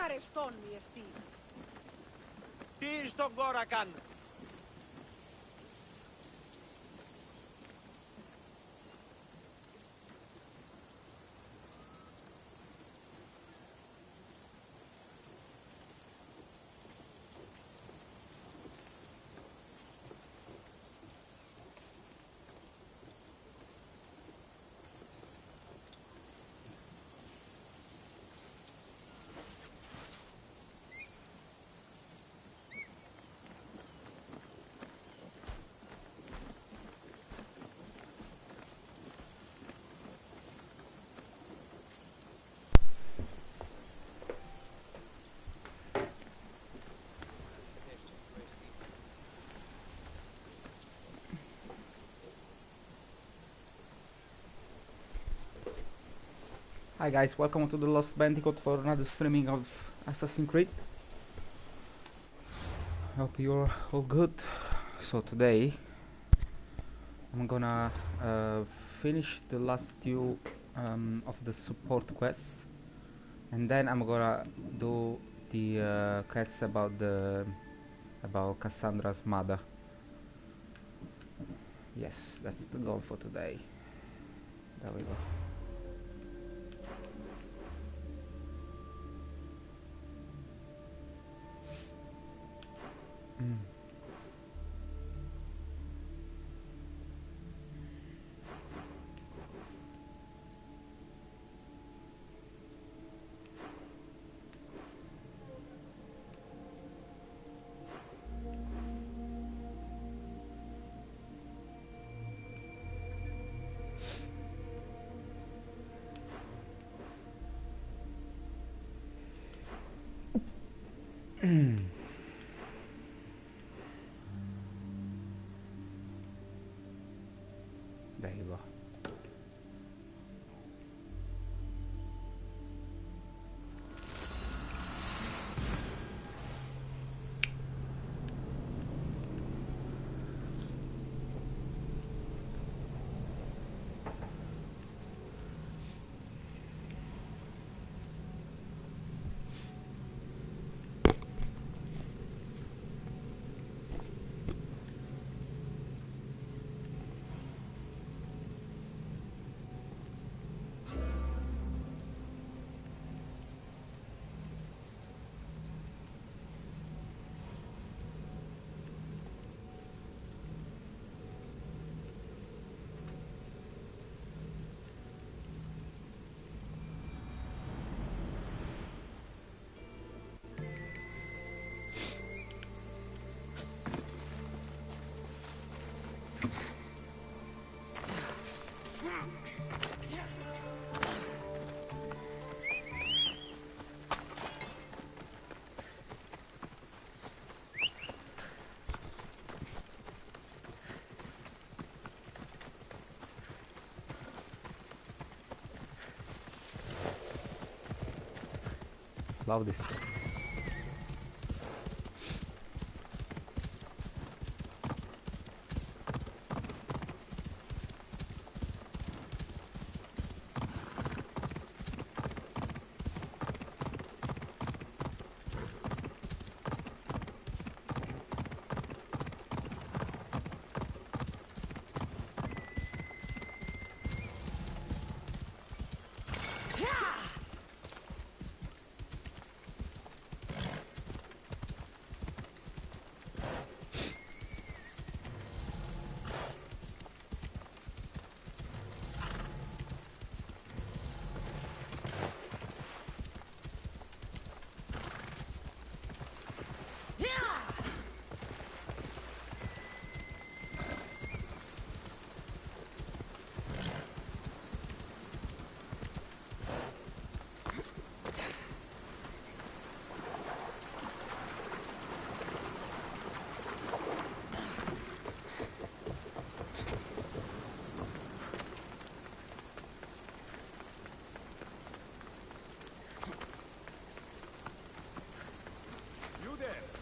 areston este. Τι στον Κόρακαν. Hi guys, welcome to the Lost Bandicoot for another streaming of Assassin's Creed. Hope you're all good. So today I'm gonna finish the last two of the support quests, and then I'm gonna do the quests about Cassandra's mother. Yes, that's the goal for today. There we go. There you go. Love this place.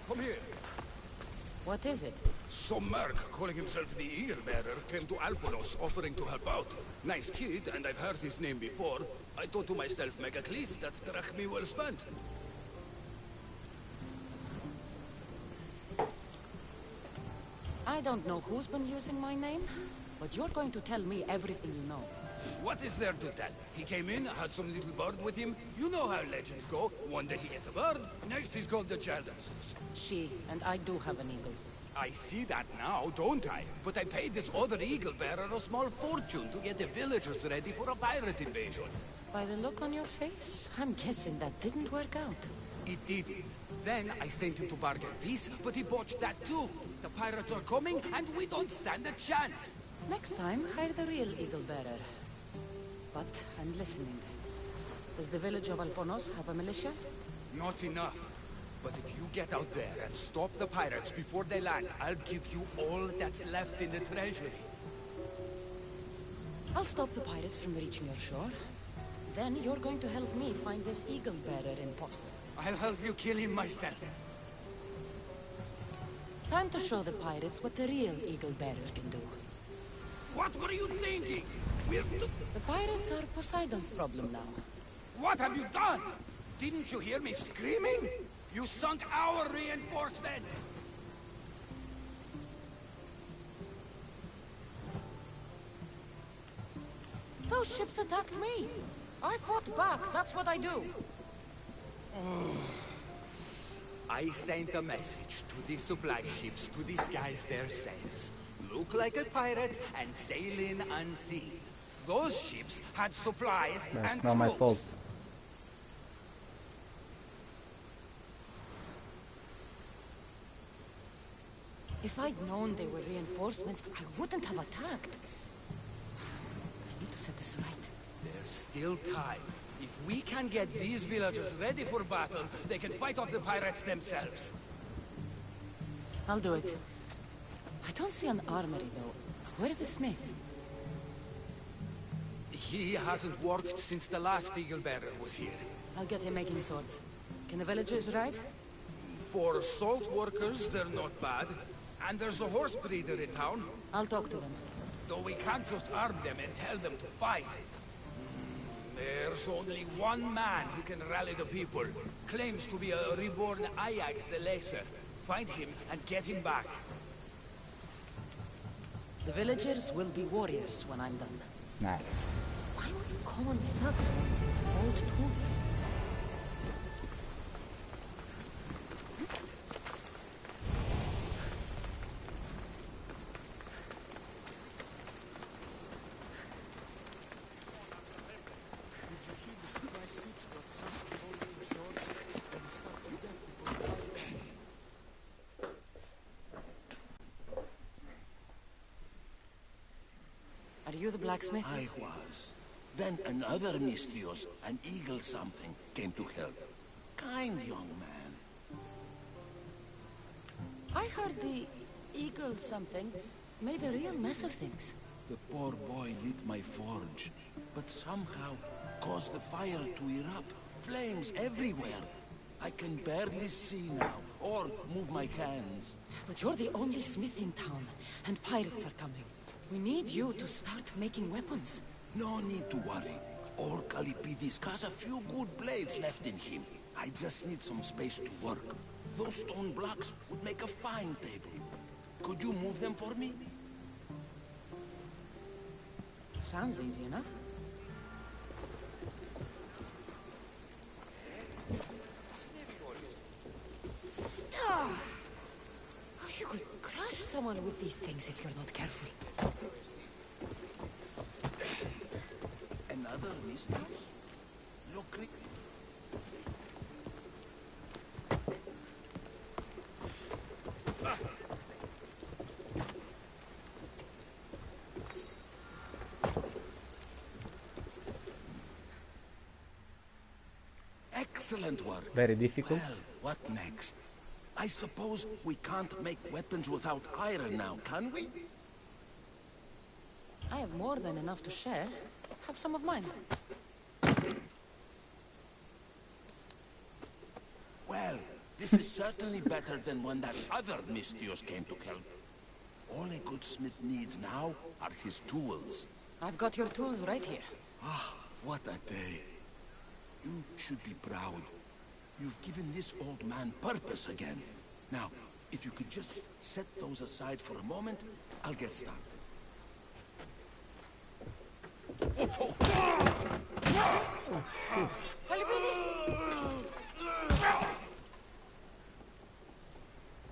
Come here. What is it? Some merc calling himself the Ear-Bearer came to Alpolos offering to help out. Nice kid, and I've heard his name before. I thought to myself, make at least that drachmi well spent. I don't know who's been using my name, but you're going to tell me everything you know. What is there to tell? He came in, had some little bird with him. You know how legends go. One day he gets a bird, next he's called the Childers. She, and I do have an eagle. I see that now, don't I? But I paid this other eagle bearer a small fortune to get the villagers ready for a pirate invasion. By the look on your face, I'm guessing that didn't work out. It didn't. Then I sent him to bargain peace, but he botched that too. The pirates are coming, and we don't stand a chance. Next time, hire the real eagle bearer. But I'm listening. Does the village of Alponos have a militia? Not enough. But if you get out there and stop the pirates before they land, I'll give you all that's left in the treasury. I'll stop the pirates from reaching your shore. Then you're going to help me find this eagle bearer imposter. I'll help you kill him myself. Time to show the pirates what the real eagle bearer can do. What were you thinking? The pirates are Poseidon's problem now. What have you done? Didn't you hear me screaming? You sunk our reinforcements! Those ships attacked me. I fought back, that's what I do. I sent a message to the supply ships to disguise their sails. Look like a pirate and sail in unseen. Those ships had supplies That's and not my troops. fault. If I'd known they were reinforcements, I wouldn't have attacked. I need to set this right. There's still time. If we can get these villagers ready for battle, they can fight off the pirates themselves. I'll do it. I don't see an armory, though. Where's the smith? He hasn't worked since the last eagle bearer was here. I'll get him making swords. Can the villagers ride? For salt workers, they're not bad. And there's a horse breeder in town. I'll talk to them. Though we can't just arm them and tell them to fight. There's only one man who can rally the people. Claims to be a reborn Ajax the Lesser. Find him and get him back. The villagers will be warriors when I'm done. Nice. Why would common thugs want old tools? Are you the blacksmith? I was. Then another Mystios, an eagle something, came to help. Kind young man. I heard the eagle something made a real mess of things. The poor boy lit my forge, but somehow caused the fire to erupt. Flames everywhere. I can barely see now, or move my hands. But you're the only smith in town, and pirates are coming. We need you to start making weapons. No need to worry. All Kalipidis has a few good blades left in him. I just need some space to work. Those stone blocks would make a fine table. Could you move them for me? Sounds easy enough. Ah! You could crush someone with these things if you're not careful. Another Mystios? Look, excellent work. Very difficult. Well, what next? I suppose we can't make weapons without iron now, can we? I have more than enough to share. Have some of mine. Well, this is certainly better than when that other Mystios came to help. All a good smith needs now are his tools. I've got your tools right here. Ah, what a day. You should be proud. You've given this old man purpose again. Now, If you could just set those aside for a moment, I'll get started.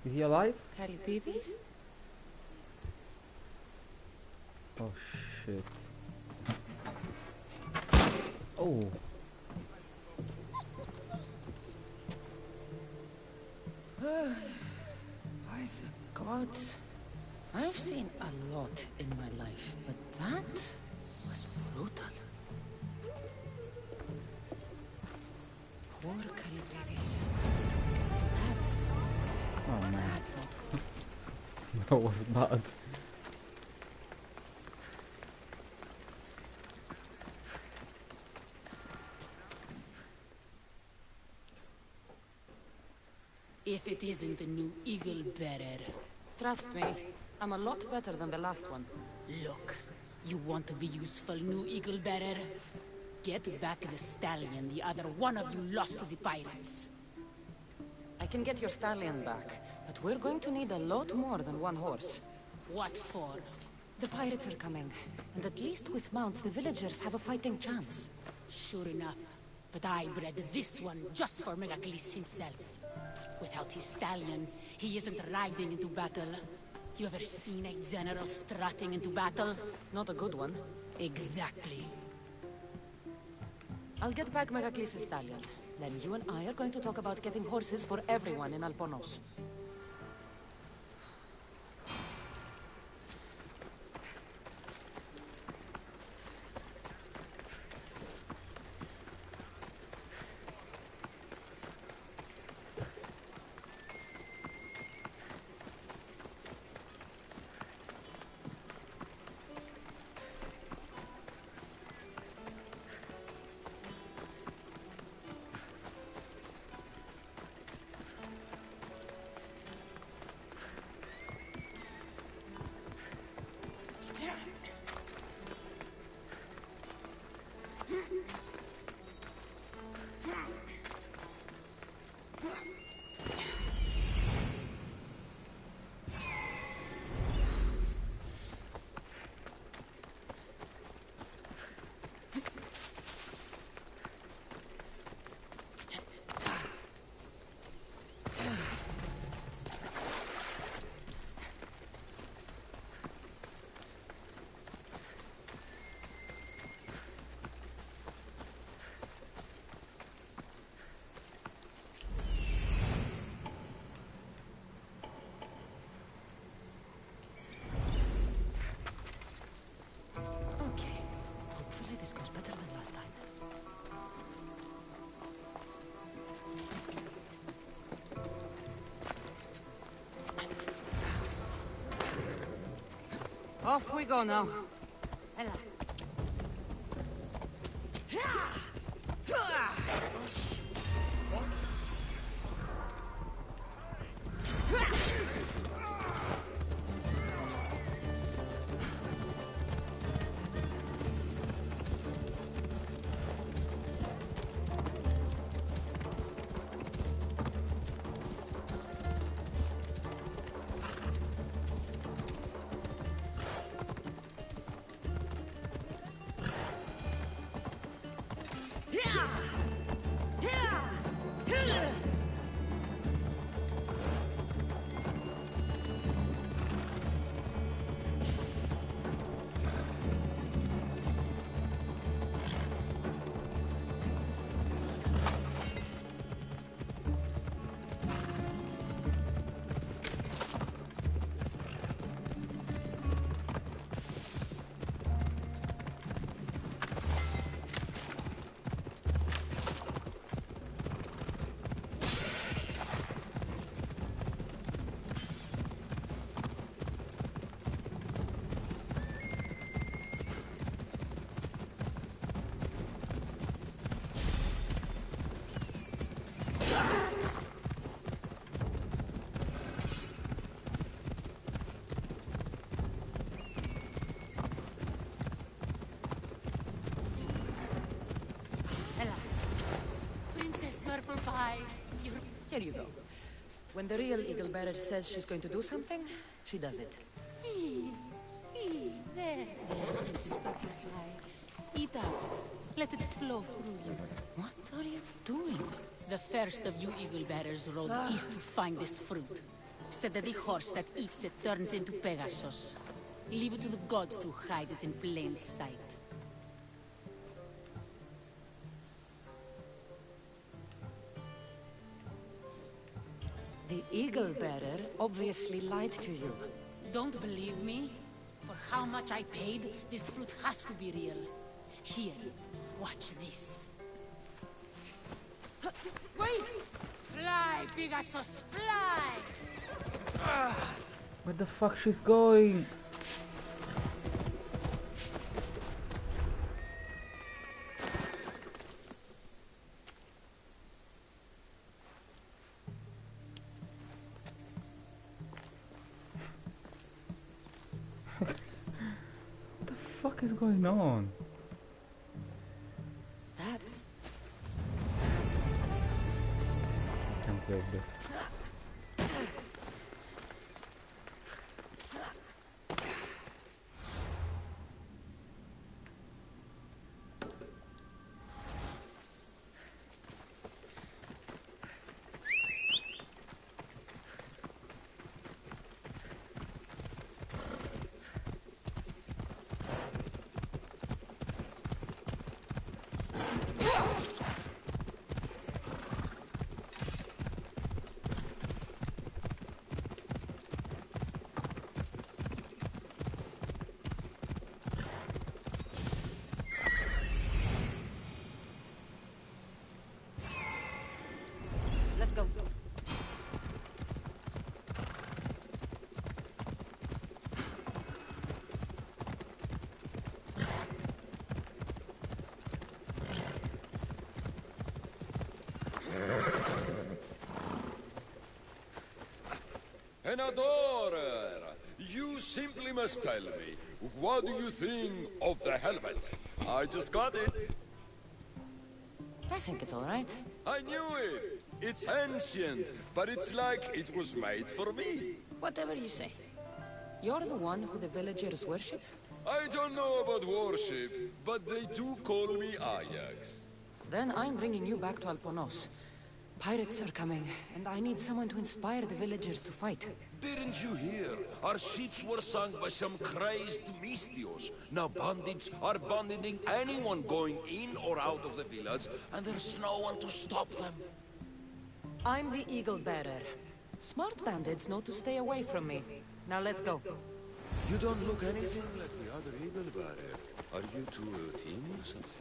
Is he alive? Calipidis? Oh shit. Oh. By the gods. I've seen a lot in my life, but that was brutal. Poor Calipidis. Oh man. That's not good. That was bad. If it isn't the new Eagle Bearer. Trust me, I'm a lot better than the last one. Look, you want to be useful, new Eagle Bearer? Get back the stallion the other one of you lost to the pirates. I can get your stallion back, but we're going to need a lot more than one horse. What for? The pirates are coming, and at least with mounts, the villagers have a fighting chance. Sure enough, but I bred this one just for Megacles himself. Without his stallion, he isn't riding into battle. You ever seen a general strutting into battle? Not a good one. Exactly. I'll get back Megacles' stallion. Then you and I are going to talk about getting horses for everyone in Alponos. This goes better than last time. Off we go now. Ella. Here you go. When the real eagle bearer says she's going to do something, she does it. There, Princess Butterfly. Eat up. Let it flow through you. What are you doing? The first of you eagle bearers rode east to find this fruit. Said that the horse that eats it turns into Pegasus. Leave it to the gods to hide it in plain sight. The eagle bearer obviously lied to you. Don't believe me? For how much I paid, this fruit has to be real. Here, watch this. Wait! Fly, Pegasus, fly! Where the fuck she's going? What the fuck is going on? That's Can't break this. Let's go. An adorer! You simply must tell me, what do you think of the helmet? I just got it. I think it's all right. I knew it! It's ancient, but it's like it was made for me. Whatever you say. You're the one who the villagers worship? I don't know about worship, but they do call me Ajax. Then I'm bringing you back to Alponos. Pirates are coming, and I need someone to inspire the villagers to fight. Didn't you hear? Our ships were sunk by some crazed Mystios. Now bandits are abandoning anyone going in or out of the village, and there's no one to stop them. I'm the eagle bearer. Smart bandits know to stay away from me. Now let's go. You don't look anything like the other eagle bearer. Are you two a team or something?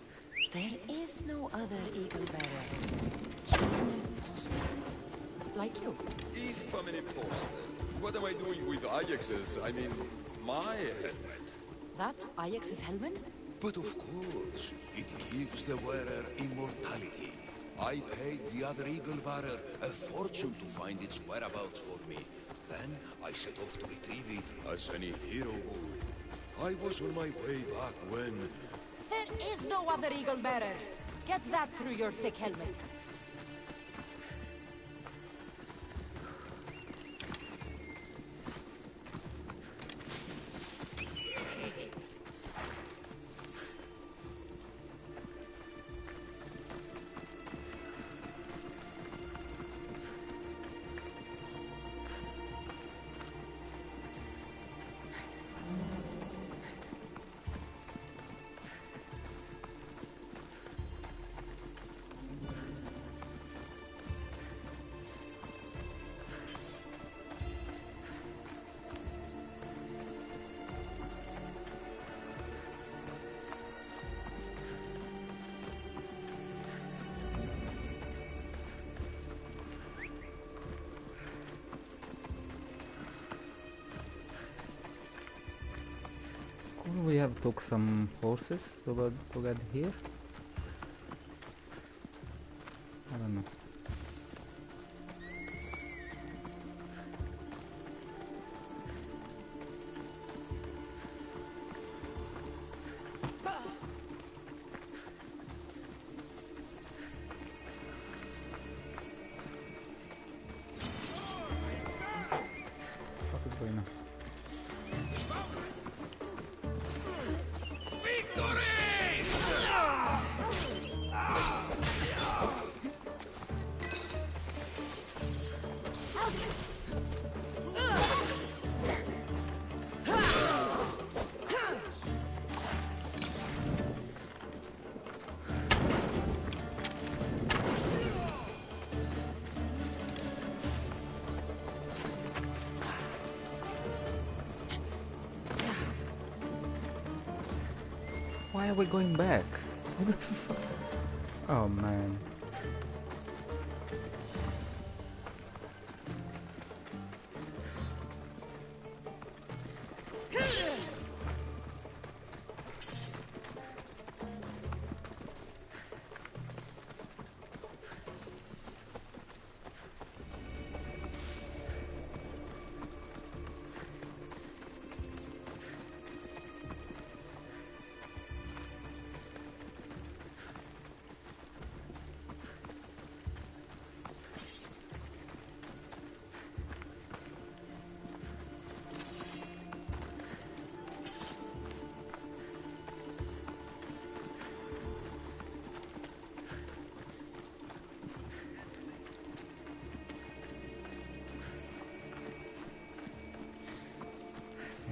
There is no other eagle bearer. He's an imposter. Like you. If I'm an imposter, what am I doing with Ajax's, my helmet? That's Ajax's helmet? But of course, it gives the wearer immortality. I paid the other eagle bearer a fortune to find its whereabouts for me. Then I set off to retrieve it, as any hero would. I was on my way back when... There is no other eagle bearer. Get that through your thick helmet. We have took some horses to get here. I don't know. are we going back? What the fuck? Oh man.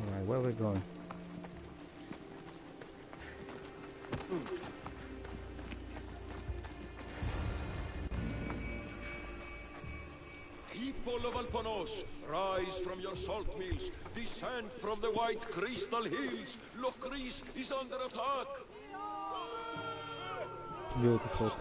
Alright, where are we going? People of Alpanos, rise from your salt mills, descend from the white crystal hills. Lokris is under attack. Beautiful.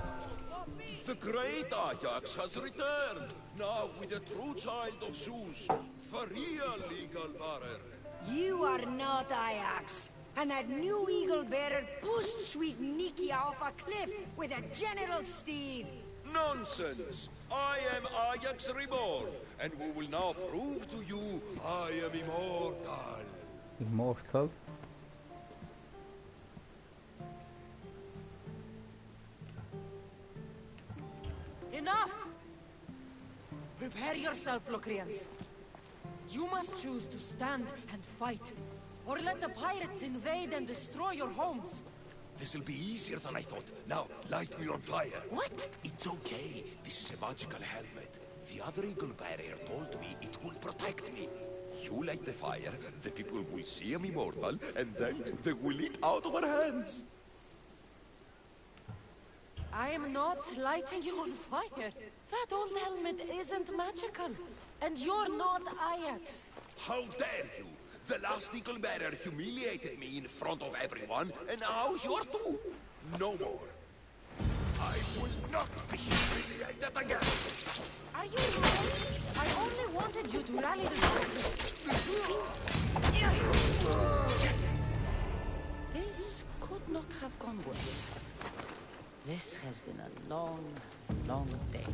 The great Ajax has returned, now with a true child of Zeus, for real legal bearer. You are not Ajax. And that new eagle bearer pushed sweet Nikia off a cliff with a general steed. Nonsense! I am Ajax reborn, and we will now prove to you I am immortal. Immortal? Enough! Prepare yourself, Locrians. You must choose to stand and fight, or let the pirates invade and destroy your homes. This'll be easier than I thought. Now, light me on fire. What? It's okay. This is a magical helmet. The other eagle barrier told me it will protect me. You light the fire, the people will see I'm immortal, and then they will eat out of our hands. I am not lighting you on fire. That old helmet isn't magical. And you're not Ajax. How dare you? The last eagle bearer humiliated me in front of everyone, and now you're too. No more. I will not be humiliated again. Are you ready? I only wanted you to rally the troops. This could not have gone worse. This has been a long, long day.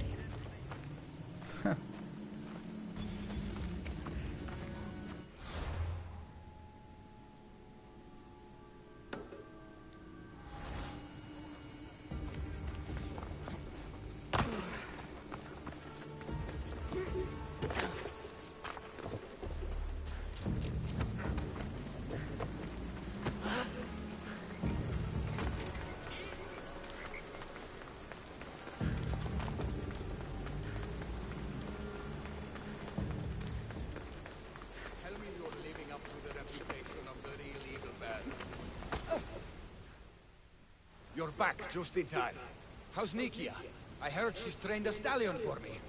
You're back just in time. How's Nikia? I heard she's trained a stallion for me.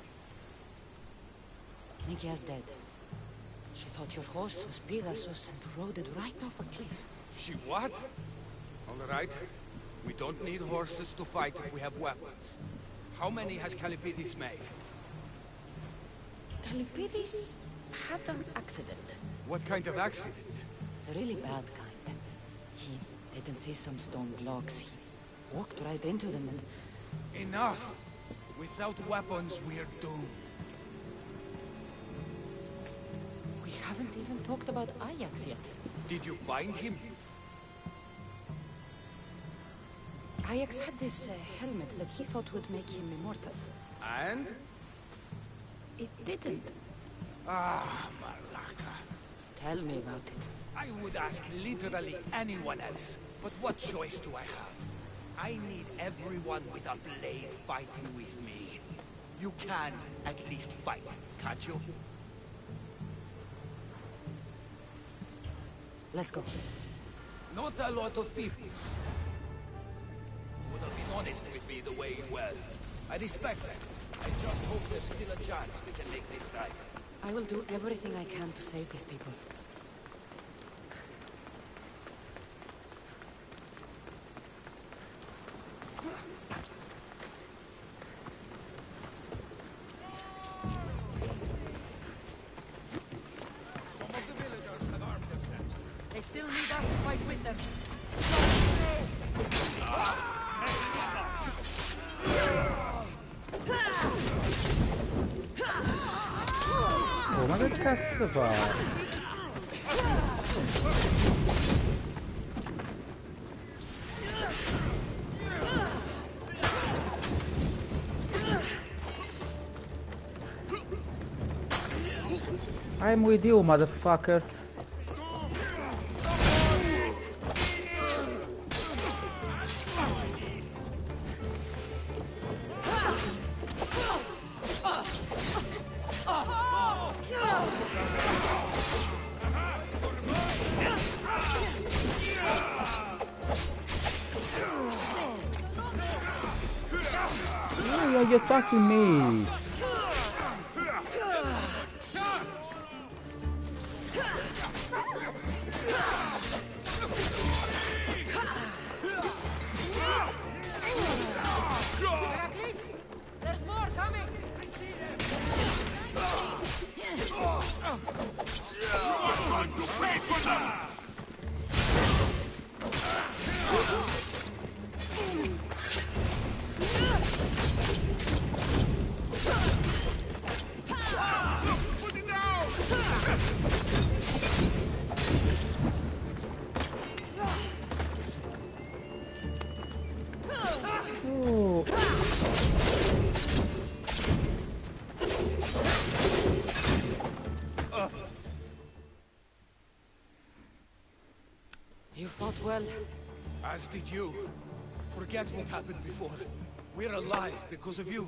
Nikia's dead. She thought your horse was Pegasus and rode it right off a cliff. She what? All right. We don't need horses to fight if we have weapons. How many has Calipidis made? Calipidis had an accident. What kind of accident? The really bad kind. He didn't see some stone blocks. He walked right into them and... Enough! Without weapons, we're doomed. We haven't even talked about Ajax yet. Did you find him? Ajax had this helmet that he thought would make him immortal. And? It didn't. Ah, Malaka. Tell me about it. I would ask literally anyone else, but what choice do I have? I need everyone with a blade fighting with me. You can at least fight, can't you? Let's go. Not a lot of people would have been honest with me the way you were. I respect that. I just hope there's still a chance we can make this right. I will do everything I can to save these people. cazzo fa? I'm with you, motherfucker. Why are you attacking me? There's more coming! Oh. You fought well. As did you. Forget what happened before. We're alive because of you.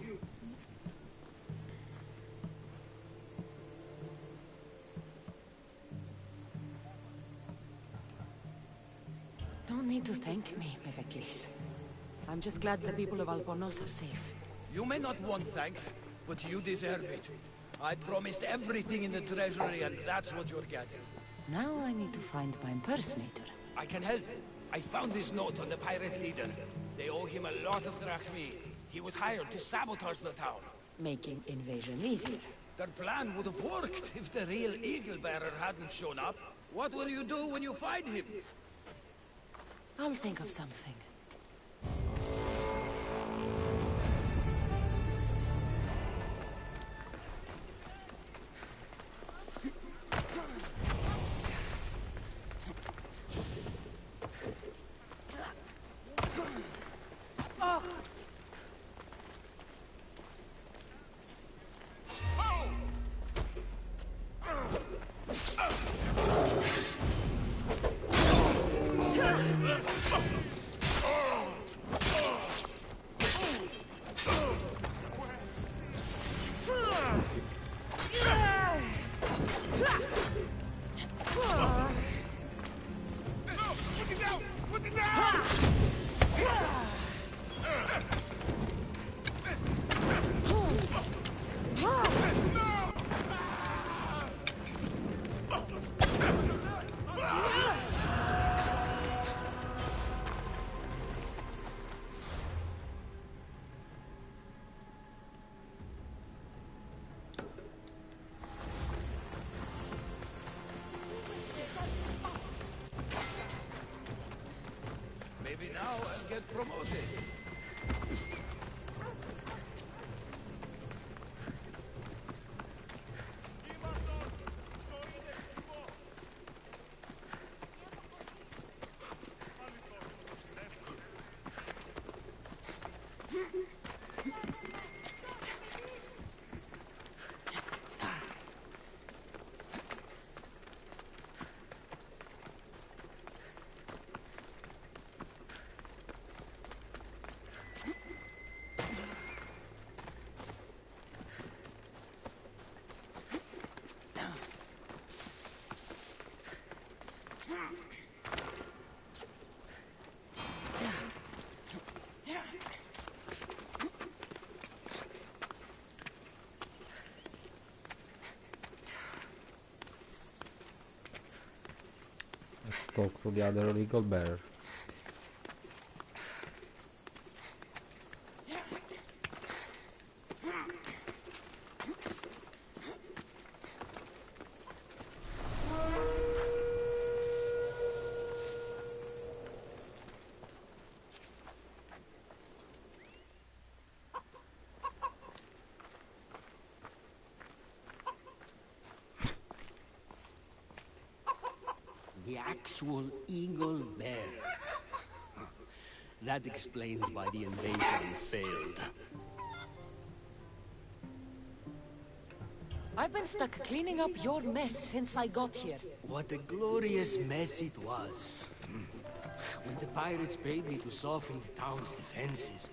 Don't need to thank me, Meveklis. I'm just glad the people of Albornoz are safe. You may not want thanks, but you deserve it. I promised everything in the treasury, and that's what you're getting. Now I need to find my impersonator. I can help. I found this note on the pirate leader. They owe him a lot of drachmi. He was hired to sabotage the town. Making invasion easier. Their plan would have worked if the real Eagle Bearer hadn't shown up. What will you do when you find him? I'll think of something. Maybe now I'll get promoted. Let's talk to the other Eagle Bearer. actual eagle bear. That explains why the invasion failed. I've been stuck cleaning up your mess since I got here. What a glorious mess it was. When the pirates paid me to soften the town's defenses,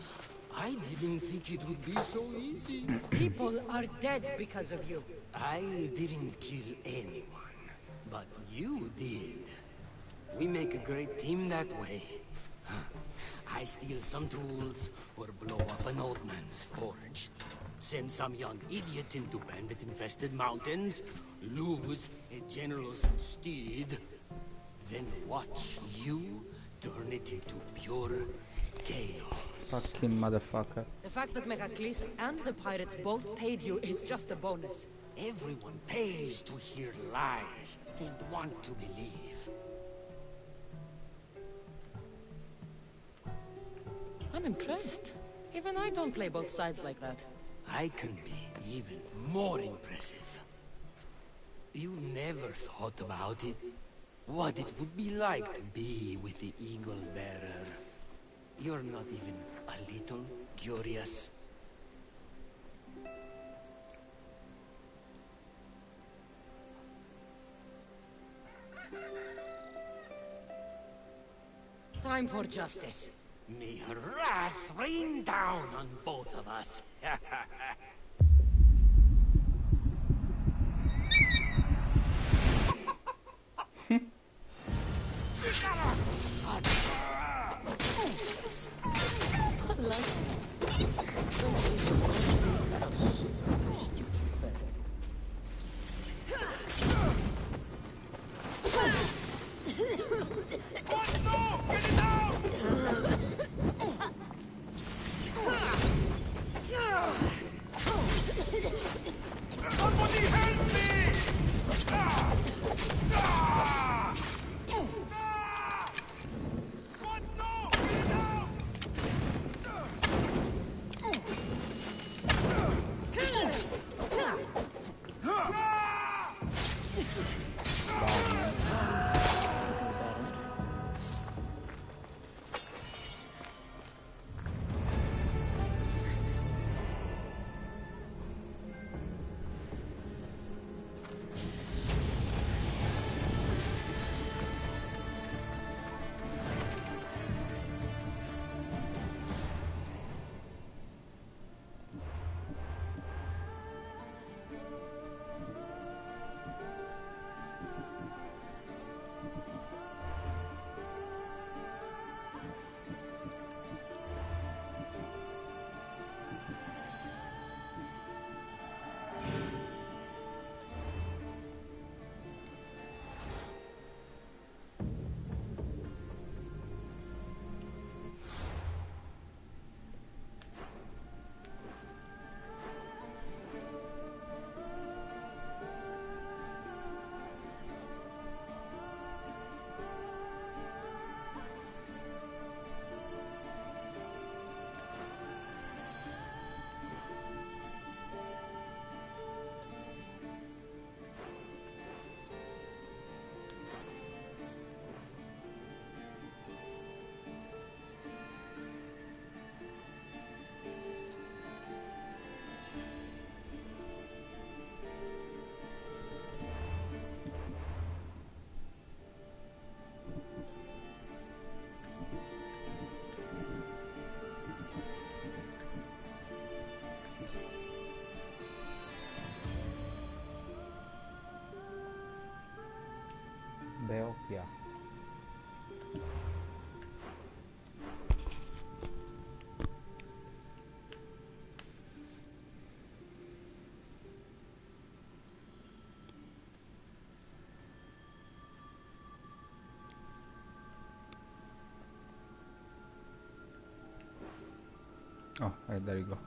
I didn't think it would be so easy. People are dead because of you. I didn't kill anyone, but you did. We make a great team that way. I steal some tools, or blow up an old man's forge. Send some young idiot into bandit-infested mountains, lose a general's steed, then watch you turn it into pure chaos. Fucking motherfucker. The fact that Megacles and the pirates both paid you is just a bonus. Everyone pays to hear lies they want to believe. I'm impressed. Even I don't play both sides like that. I can be even more impressive. You never thought about it? What it would be like to be with the Eagle Bearer. You're not even a little curious? Time for justice. May her wrath rain down on both of us. Beotia. Oh, there you go.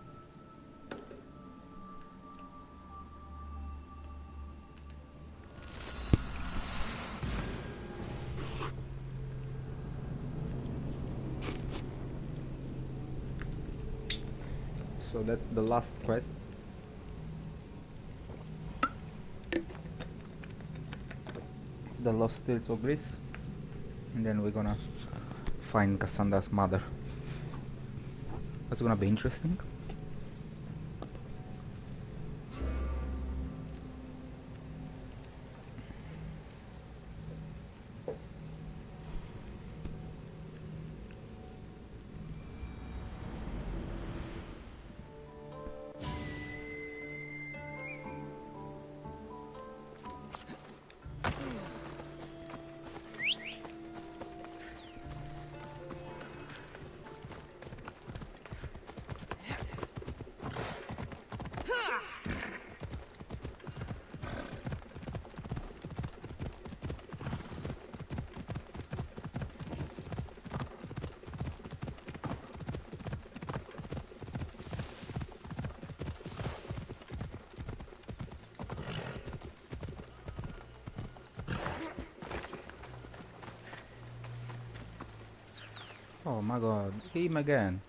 So that's the last quest. The Lost Tales of Greece. and then we're gonna find Cassandra's mother. That's gonna be interesting. Oh my god, him again.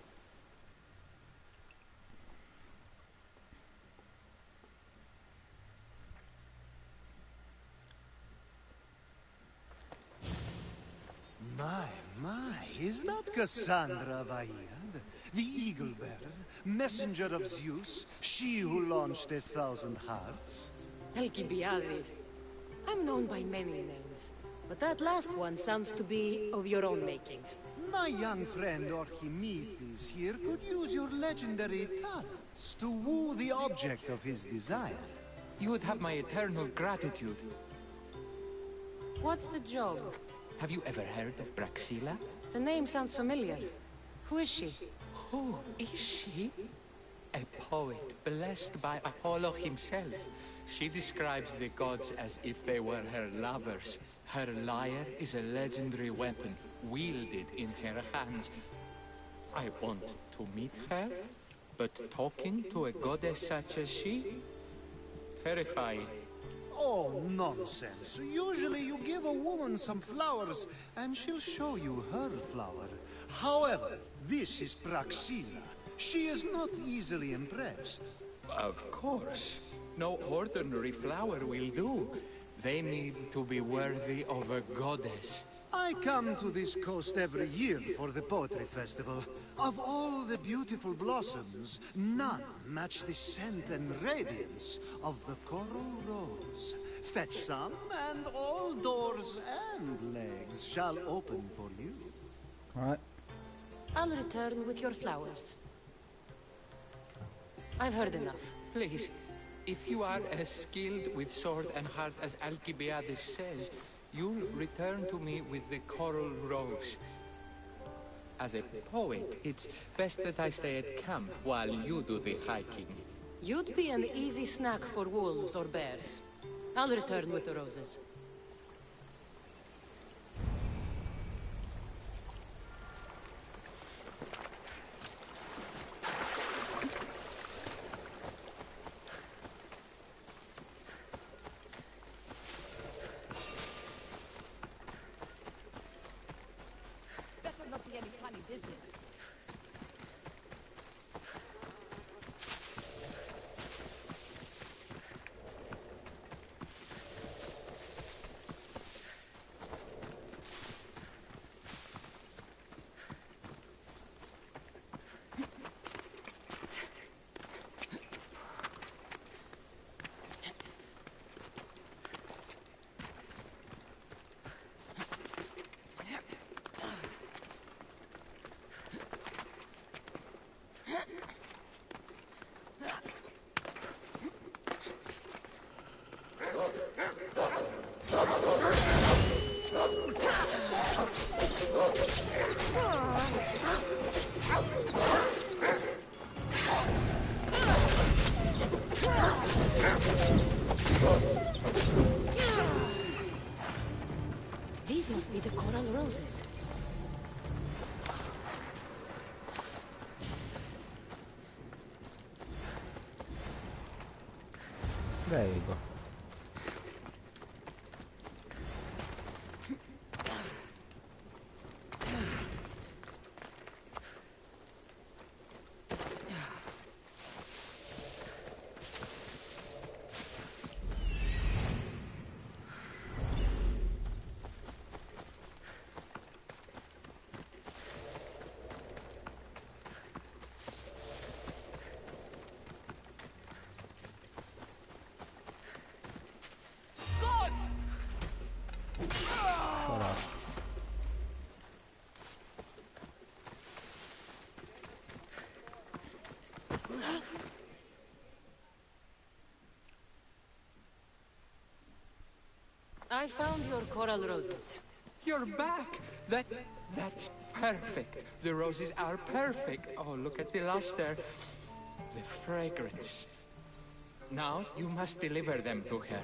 My, is that Cassandra Vahyad, the Eagle Bearer, messenger of Zeus, she who launched 1,000 hearts? Alcibiades. I'm known by many names, but that last one sounds to be of your own making. My young friend Archimedes here could use your legendary talents to woo the object of his desire. You would have my eternal gratitude. What's the job? Have you ever heard of Praxila? The name sounds familiar. Who is she? Who is she? A poet blessed by Apollo himself. She describes the gods as if they were her lovers. Her lyre is a legendary weapon, wielded in her hands. I want to meet her, but talking to a goddess such as she? Terrifying. Oh, nonsense. Usually you give a woman some flowers, and she'll show you her flower. However, this is Praxila. She is not easily impressed. Of course. No ordinary flower will do. They need to be worthy of a goddess. I come to this coast every year for the Poetry Festival. Of all the beautiful blossoms, none match the scent and radiance of the coral rose. Fetch some, and all doors and legs shall open for you. Alright. I'll return with your flowers. I've heard enough. Please, if you are as skilled with sword and heart as Alcibiades says, you'll return to me with the coral rose. As a poet, it's best that I stay at camp while you do the hiking. You'd be an easy snack for wolves or bears. I'll return with the roses. These must be the coral roses. There you go. I found your coral roses. You're back! That's perfect. The roses are perfect. Oh, look at the luster. The fragrance. Now, you must deliver them to her.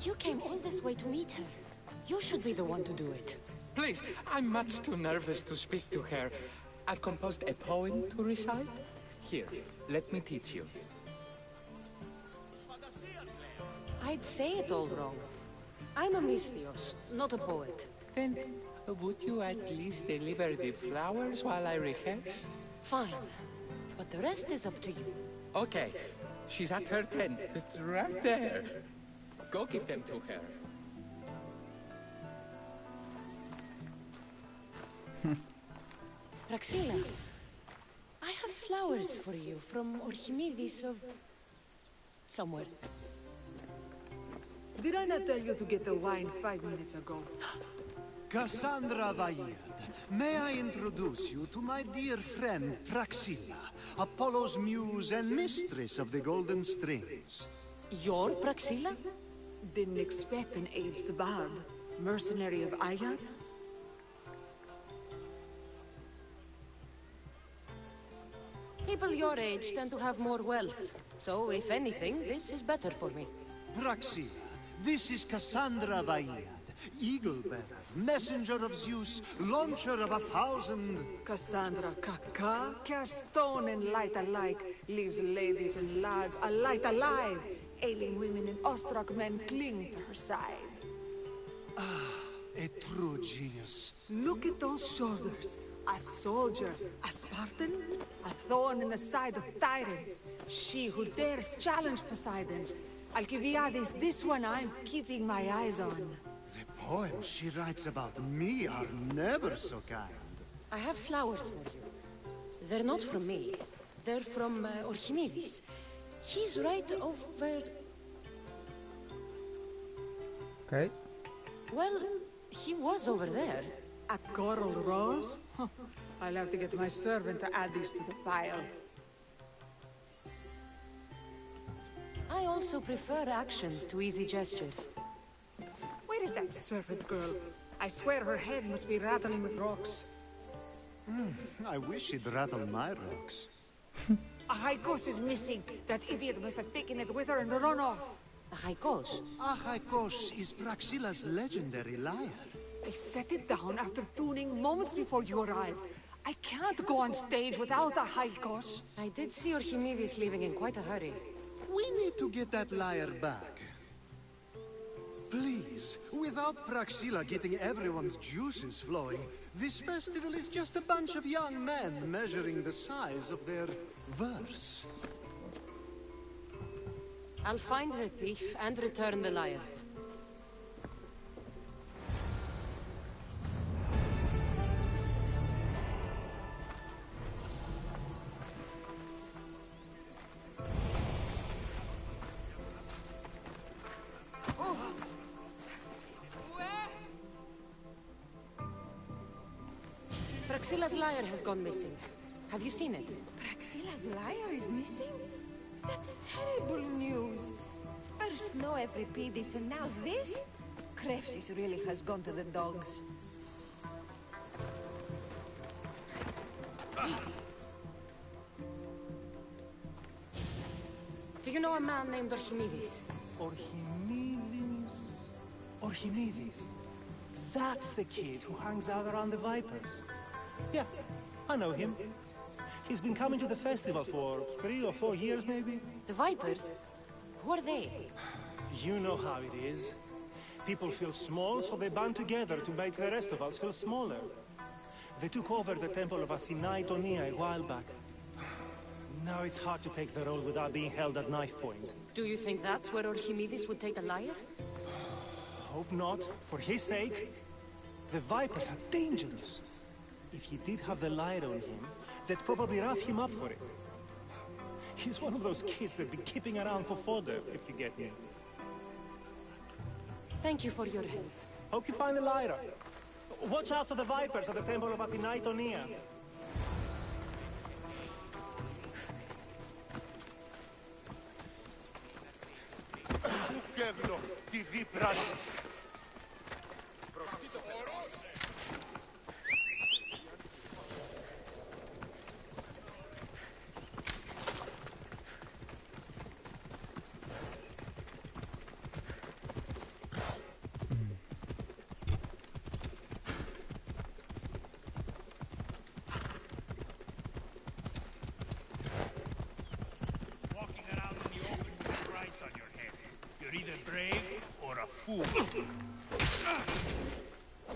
You came all this way to meet her. You should be the one to do it. Please, I'm much too nervous to speak to her. I've composed a poem to recite. Here, let me teach you. I'd say it all wrong. I'm a mystios, not a poet. Then, would you at least deliver the flowers while I rehearse? Fine. But the rest is up to you. Okay. She's at her tent. It's right there. Go give them to her. Praxilla, I have flowers for you from Archimedes of... somewhere. Did I not tell you to get the wine 5 minutes ago? Cassandra Vaillad, may I introduce you to my dear friend Praxilla, Apollo's muse and mistress of the Golden Strings. You're Praxilla? Didn't expect an aged bard. Mercenary of Ayad? People your age tend to have more wealth. So, if anything, this is better for me. Praxilla, this is Cassandra Vaillad, Eagle-bearer, messenger of Zeus, launcher of 1,000... Cassandra Kaka, cares stone and light alike, leaves ladies and lads alight alive. Ailing women and awestruck men cling to her side. A true genius. Look at those shoulders. A soldier, a Spartan, a thorn in the side of tyrants. She who dares challenge Poseidon. Alcibiades, this one I'm keeping my eyes on. The poems she writes about me are never so kind. I have flowers for you. They're not from me. They're from Archimedes. He's right over... Okay. Well, he was over there. A coral rose? I'll have to get my servant to add these to the pile. I also prefer actions to easy gestures. Where is that servant girl? I swear her head must be rattling with rocks. I wish she'd rattle my rocks. A Haikos is missing. That idiot must have taken it with her and run off. A Haikos? Haikos is Praxilla's legendary lyre. They set it down after tuning moments before you arrived. I can't go on stage without a Haikos. I did see Archimedes leaving in quite a hurry. We need to get that lyre back. Please, without Praxilla getting everyone's juices flowing, this festival is just a bunch of young men measuring the size of their verse. I'll find the thief and return the lyre. Praxilla's lyre has gone missing. Have you seen it? Praxilla's lyre is missing? That's terrible news. First no Euripides and now this? Krepsis really has gone to the dogs. Do you know a man named Archimedes? Archimedes? Archimedes? That's the kid who hangs out around the Vipers. Yeah, I know him. He's been coming to the festival for 3 or 4 years, maybe. The Vipers? Who are they? You know how it is. People feel small, so they band together to make the rest of us feel smaller. They took over the temple of Athena Itonia a while back. Now it's hard to take the role without being held at knife point. Do you think that's where Archimedes would take a lyre? Hope not. For his sake. The Vipers are dangerous. If he did have the lyre on him, they'd probably rough him up for it. He's one of those kids that'd be keeping around for fodder, if you get me. Thank you for your help. Hope you find the lyre. Watch out for the vipers at the temple of Athinaitonia. Κεύλο, τι δι πράγματος.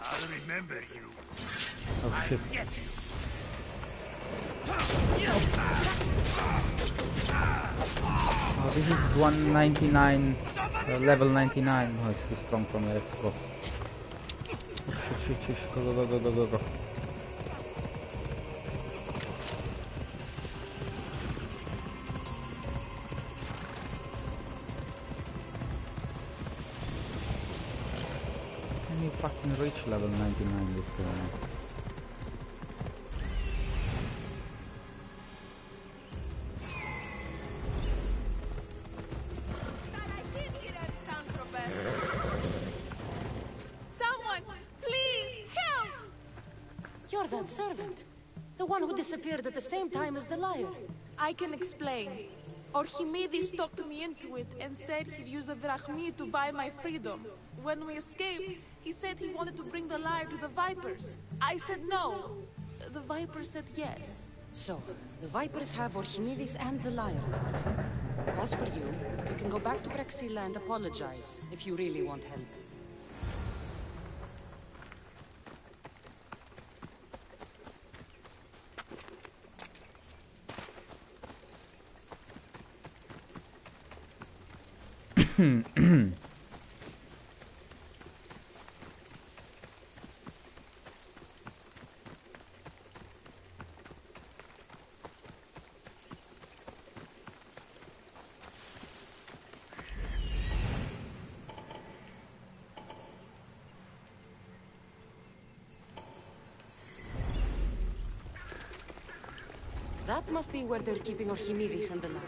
I'll remember you. Oh shit. I'll get you. Oh, this is 199, level 99. Oh, it's too strong for me. Let's go. Oh, shit. Go. Can you fucking reach level 99 this game? Someone, please help! You're that servant. The one who disappeared at the same time as the liar. I can explain. Archimedes talked me into it and said he'd use a drachmi to buy my freedom. When we escaped, he said he wanted to bring the lyre to the Vipers. I said no. The Vipers said yes. So, the Vipers have Archimedes and the liar. As for you, you can go back to Praxilla and apologize if you really want help. That must be where they're keeping Archimedes and the liar.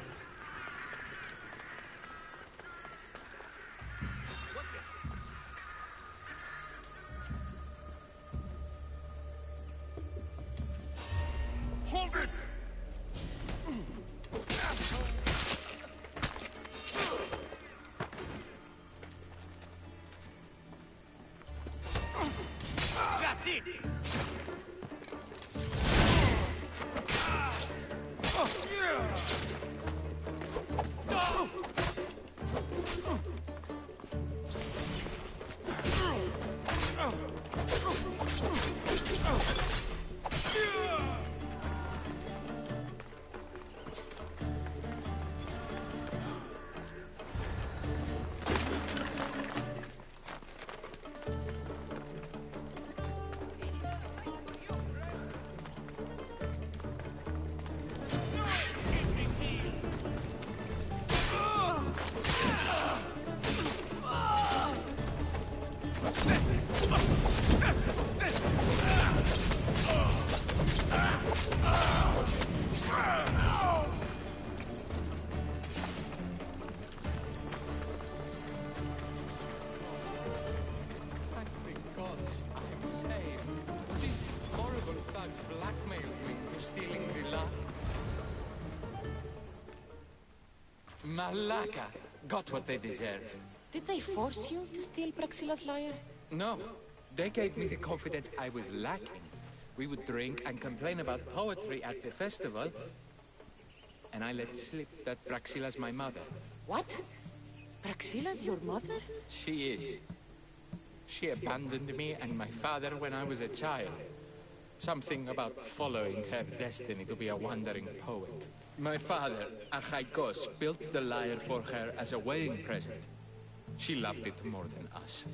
Hold it! That's it! Thank the gods, I'm saved. These horrible thugs blackmailed me into stealing the lyre. Malaka got what they deserved. Did they force you to steal Praxilla's lyre? No, they gave me the confidence I was lacking. We would drink and complain about poetry at the festival, and I let slip that Praxilla's my mother. What? Praxilla's your mother? She is. She abandoned me and my father when I was a child. Something about following her destiny to be a wandering poet. My father, Achaikos, built the lyre for her as a wedding present. She loved it more than us.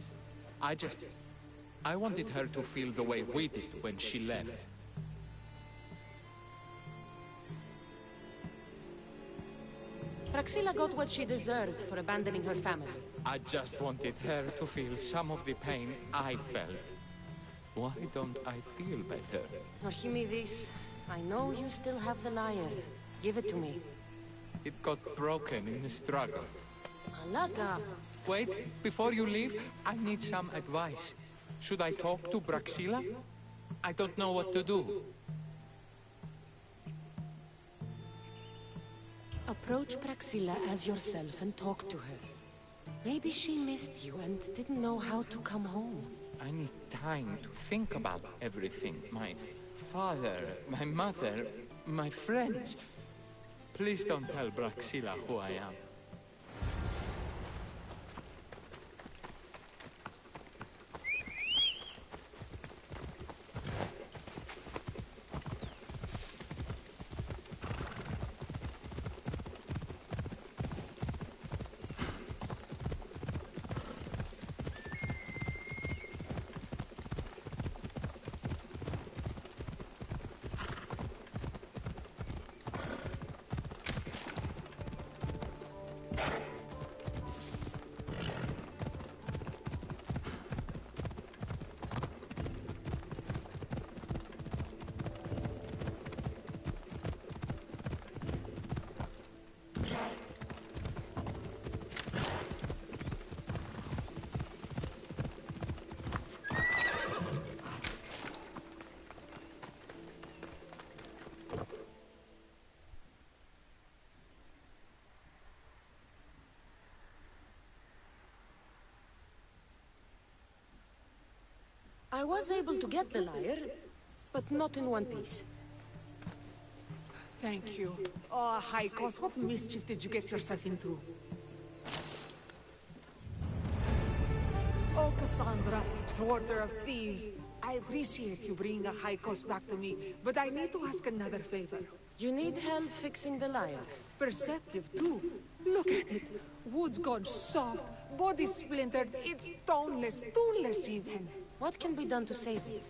I wanted her to feel the way we did when she left. Praxilla got what she deserved for abandoning her family. I just wanted her to feel some of the pain I felt Why don't I feel better? Norhimi, this. I know you still have the lyre. Give it to me. It got broken in the struggle. Alaga. Wait, before you leave, I need some advice. Should I talk to Braxilla? I don't know what to do. Approach Braxilla as yourself and talk to her. Maybe she missed you and didn't know how to come home. I need time to think about everything. My father, my mother, my friends. Please don't tell Braxilla who I am. I was able to get the lyre, but not in one piece. Thank you. Oh, Haikos, what mischief did you get yourself into? Oh, Cassandra, thwarter of thieves. I appreciate you bringing a Haikos back to me, but I need to ask another favor. You need help fixing the lyre. Perceptive, too. Look at it. Wood's gone soft, body splintered, it's toneless, tooless even. What can be done to save it?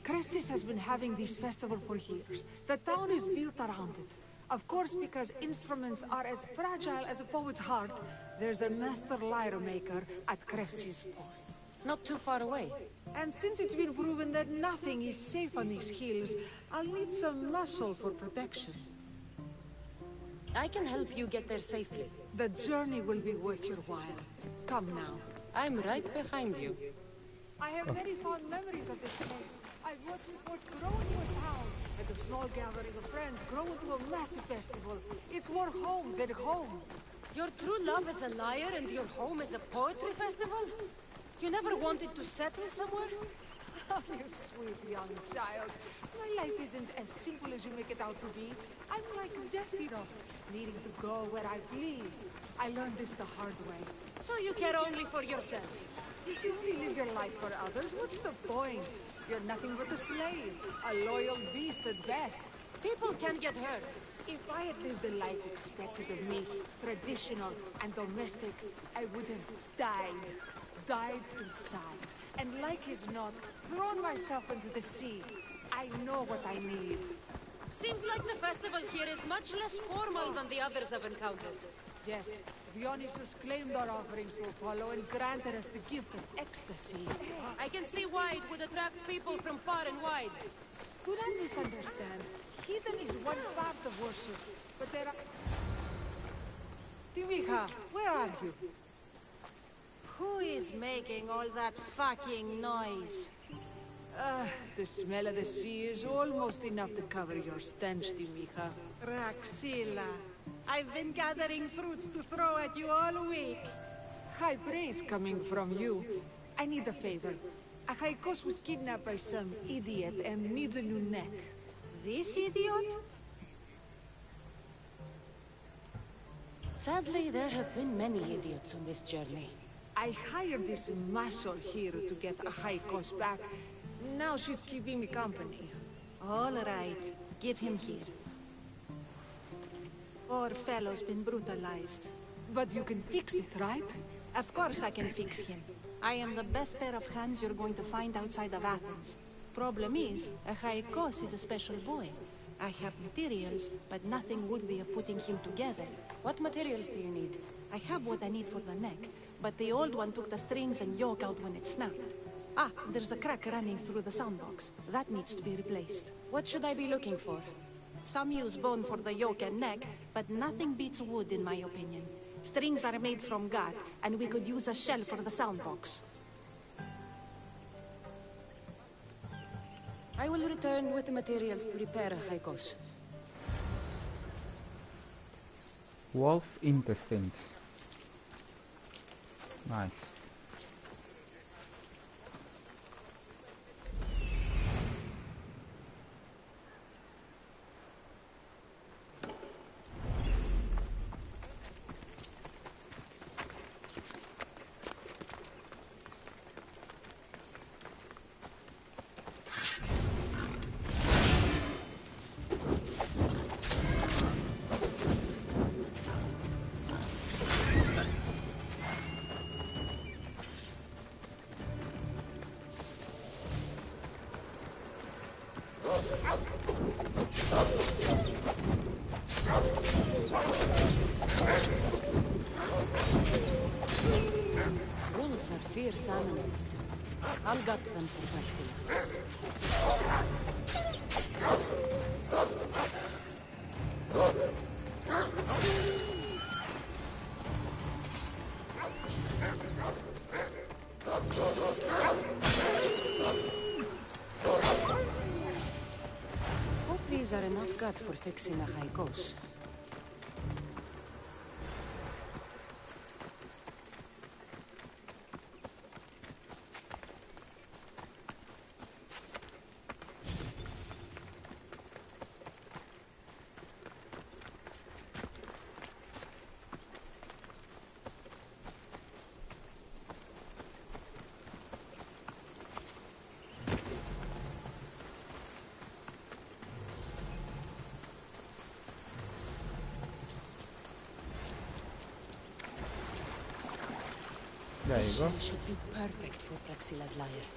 Cressis has been having this festival for years. The town is built around it. Of course, because instruments are as fragile as a poet's heart, there's a master lyre maker at Cressis port. Not too far away. And since it's been proven that nothing is safe on these hills, I'll need some muscle for protection. I can help you get there safely. The journey will be worth your while. Come now. I'm right behind you. I have many fond memories of this place. I've watched the port grow into a town, and a small gathering of friends grow into a massive festival. It's more home than home. Your true love is a lyre and your home is a poetry festival? You never wanted to settle somewhere? Oh, you sweet young child. My life isn't as simple as you make it out to be. I'm like Zephyros, needing to go where I please. I learned this the hard way. So you care only for yourself? If you only live your life for others, what's the point? You're nothing but a slave, a loyal beast at best. People can get hurt. If I had lived the life expected of me, traditional and domestic, I would have died inside. And like as not, thrown myself into the sea. I know what I need. Seems like the festival here is much less formal than the others I've encountered. Yes, Dionysus claimed our offerings to Apollo and granted us the gift of ecstasy. I can see why it would attract people from far and wide. Do not misunderstand. Heathen is one part of worship, but there are... Timiha, where are you? Who is making all that fucking noise? The smell of the sea is almost enough to cover your stench, Timiha. Braxilla, I've been gathering fruits to throw at you all week. High praise coming from you. I need a favor. A Haikos was kidnapped by some idiot and needs a new neck. This idiot? Sadly, there have been many idiots on this journey. I hired this muscle here to get a Haikos back. Now she's keeping me company. All right, give him here. Poor fellow's been brutalized. But you can fix it, right? Of course I can fix him. I am the best pair of hands you're going to find outside of Athens. Problem is, a Haikos is a special boy. I have materials, but nothing worthy of putting him together. What materials do you need? I have what I need for the neck, but the old one took the strings and yoke out when it snapped. Ah, there's a crack running through the soundbox. That needs to be replaced. What should I be looking for? Some use bone for the yoke and neck, but nothing beats wood in my opinion. Strings are made from gut, and we could use a shell for the soundbox. I will return with the materials to repair Haikos. Wolf intestines. Nice. Wolves are fierce animals. I'll gut them for Praxilla. Hope these are enough guts for fixing a Haikos. There you go. This should be perfect for Praxilla's lyre.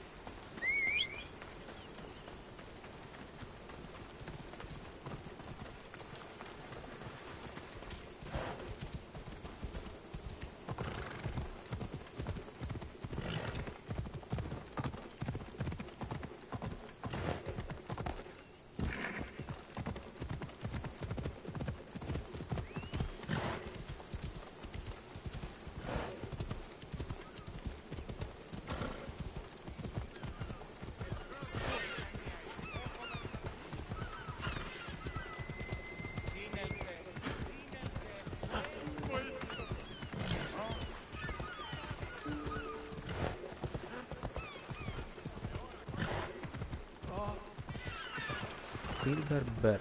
Silver birch.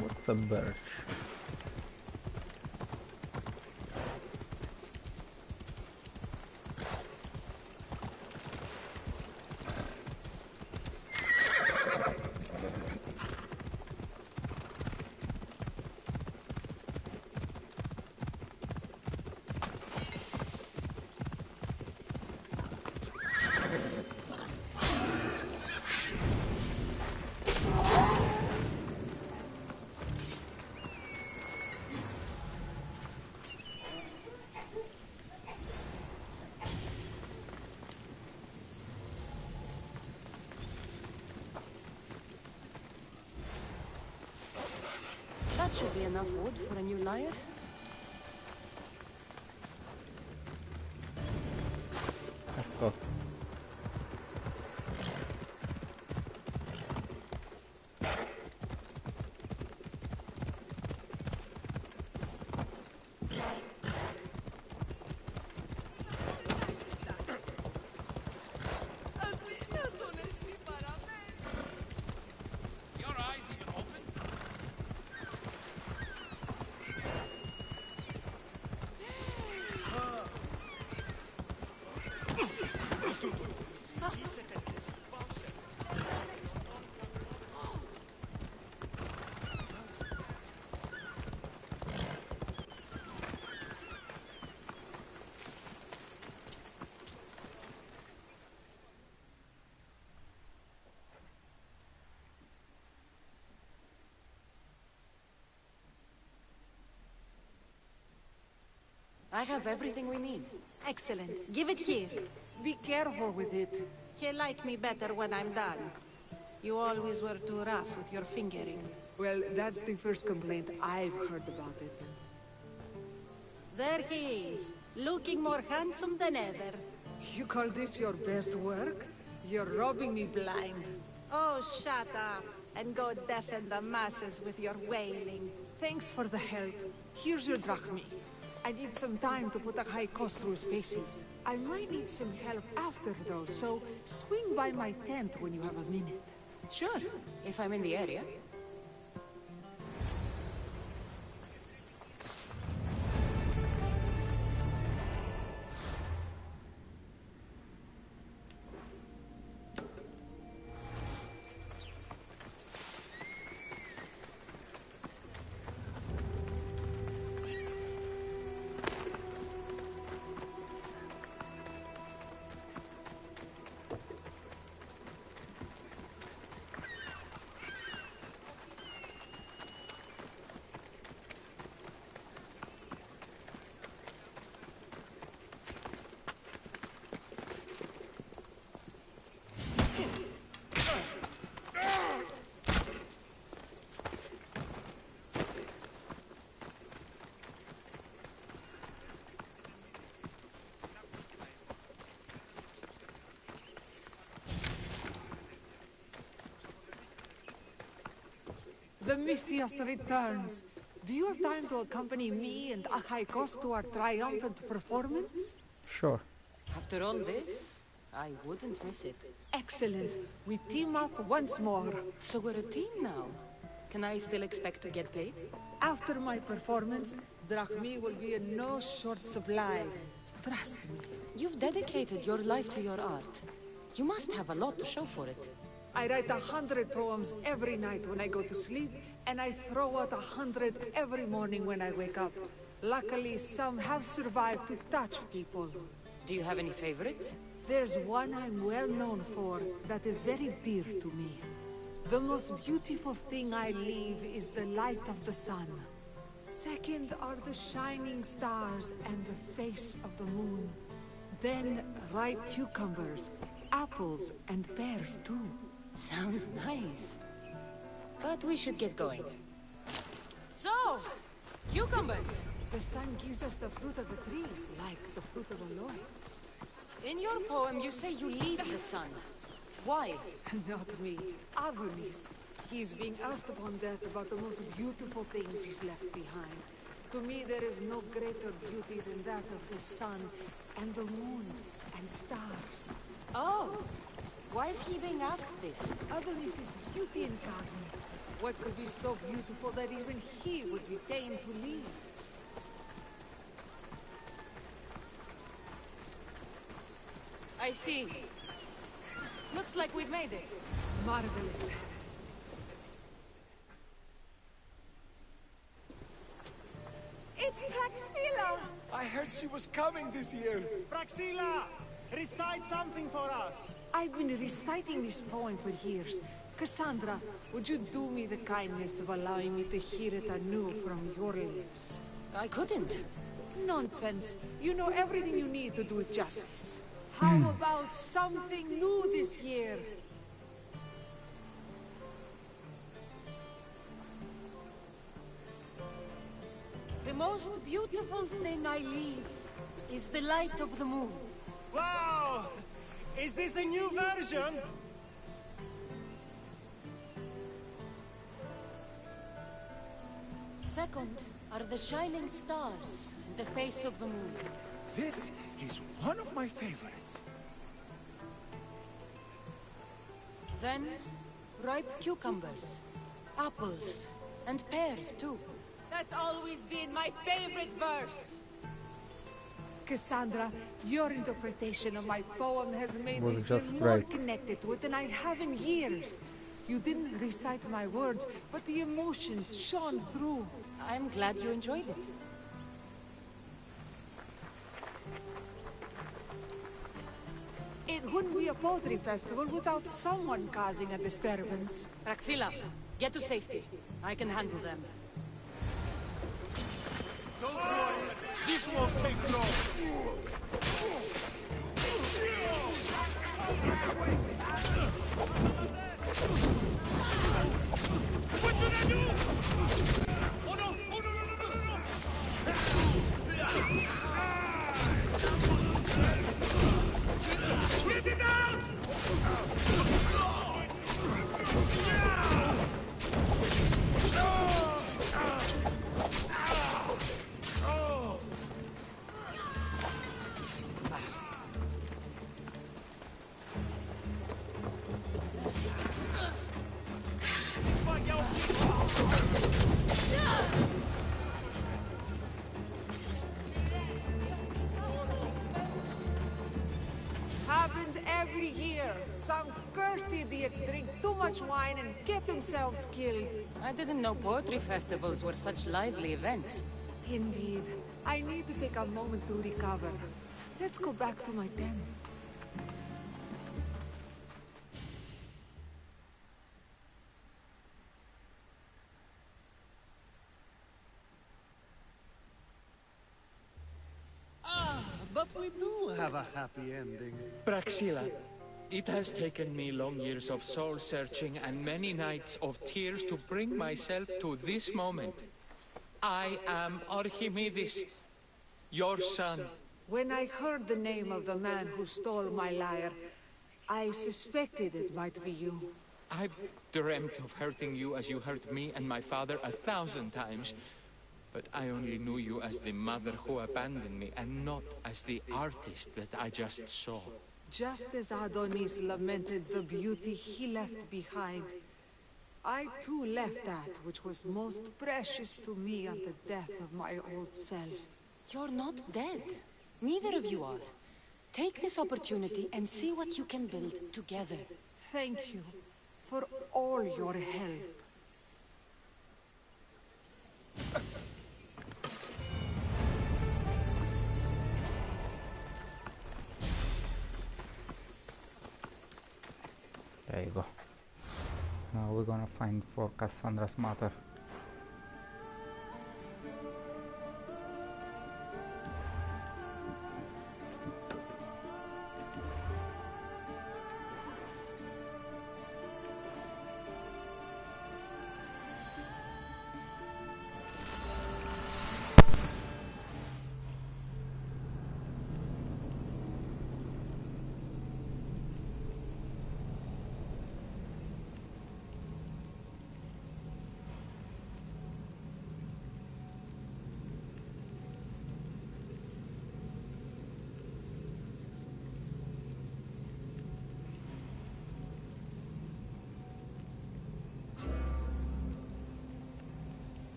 What's a birch? That should be enough wood for a new lyre. Let's go. I have everything we need. Excellent. Give it here. Be careful with it. He'll like me better when I'm done. You always were too rough with your fingering. Well, that's the first complaint I've heard about it. There he is, looking more handsome than ever. You call this your best work? You're robbing me blind. Oh, shut up, and go deafen the masses with your wailing. Thanks for the help. Here's your drachmi. I need some time to put a high cost through his paces. I might need some help after, though, so swing by my tent when you have a minute. Sure, if I'm in the area. The Mistias returns. Do you have time to accompany me and Achaikos to our triumphant performance? Sure. After all this, I wouldn't miss it. Excellent. We team up once more. So we're a team now. Can I still expect to get paid? After my performance, drachmi will be in no short supply. Trust me. You've dedicated your life to your art. You must have a lot to show for it. I write 100 poems every night when I go to sleep, and I throw out 100 every morning when I wake up. Luckily, some have survived to touch people. Do you have any favorites? There's one I'm well known for that is very dear to me. The most beautiful thing I leave is the light of the sun. Second are the shining stars and the face of the moon. Then ripe cucumbers, apples, and pears too. Sounds nice. But we should get going. So, cucumbers! The sun gives us the fruit of the trees, like the fruit of the loins. In your poem, you say you leave the sun. Why? Not me. Adonis. He's being asked upon death about the most beautiful things he's left behind. To me, there is no greater beauty than that of the sun, and the moon, and stars. Oh! Why is he being asked this? Adonis is beauty incarnate. What could be so beautiful that even he would be fain to leave? I see. Looks like we've made it. Marvelous. It's Praxilla! I heard she was coming this year. Praxilla! Recite something for us! I've been reciting this poem for years. Cassandra, would you do me the kindness of allowing me to hear it anew from your lips? I couldn't. Nonsense. You know everything you need to do it justice. How about something new this year? The most beautiful thing I leave is the light of the moon. Wow! Is this a new version? Second are the shining stars and the face of the moon. This is one of my favorites. Then, ripe cucumbers, apples, and pears too. That's always been my favorite verse. Cassandra, your interpretation of my poem has made Was me just feel more great. connected to it than I have in years. You didn't recite my words, but the emotions shone through. I'm glad you enjoyed it. It wouldn't be a poetry festival without someone causing a disturbance. Praxilla, get to safety. I can handle them. Don't worry, this won't take long. Happens every year. Some cursed idiots drink too much wine and get themselves killed. I didn't know poetry festivals were such lively events. Indeed. I need to take a moment to recover. Let's go back to my tent. But we do have a happy ending. Praxila, it has taken me long years of soul-searching and many nights of tears to bring myself to this moment. I am Archimedes, your son. When I heard the name of the man who stole my lyre, I suspected it might be you. I've dreamt of hurting you as you hurt me and my father 1,000 times. But I only knew you as the mother who abandoned me, and not as the artist that I just saw. Just as Adonis lamented the beauty he left behind, I too left that which was most precious to me on the death of my old self. You're not dead. Neither of you are. Take this opportunity and see what you can build together. Thank you for all your help. There you go. Now we're gonna find for Cassandra's mother.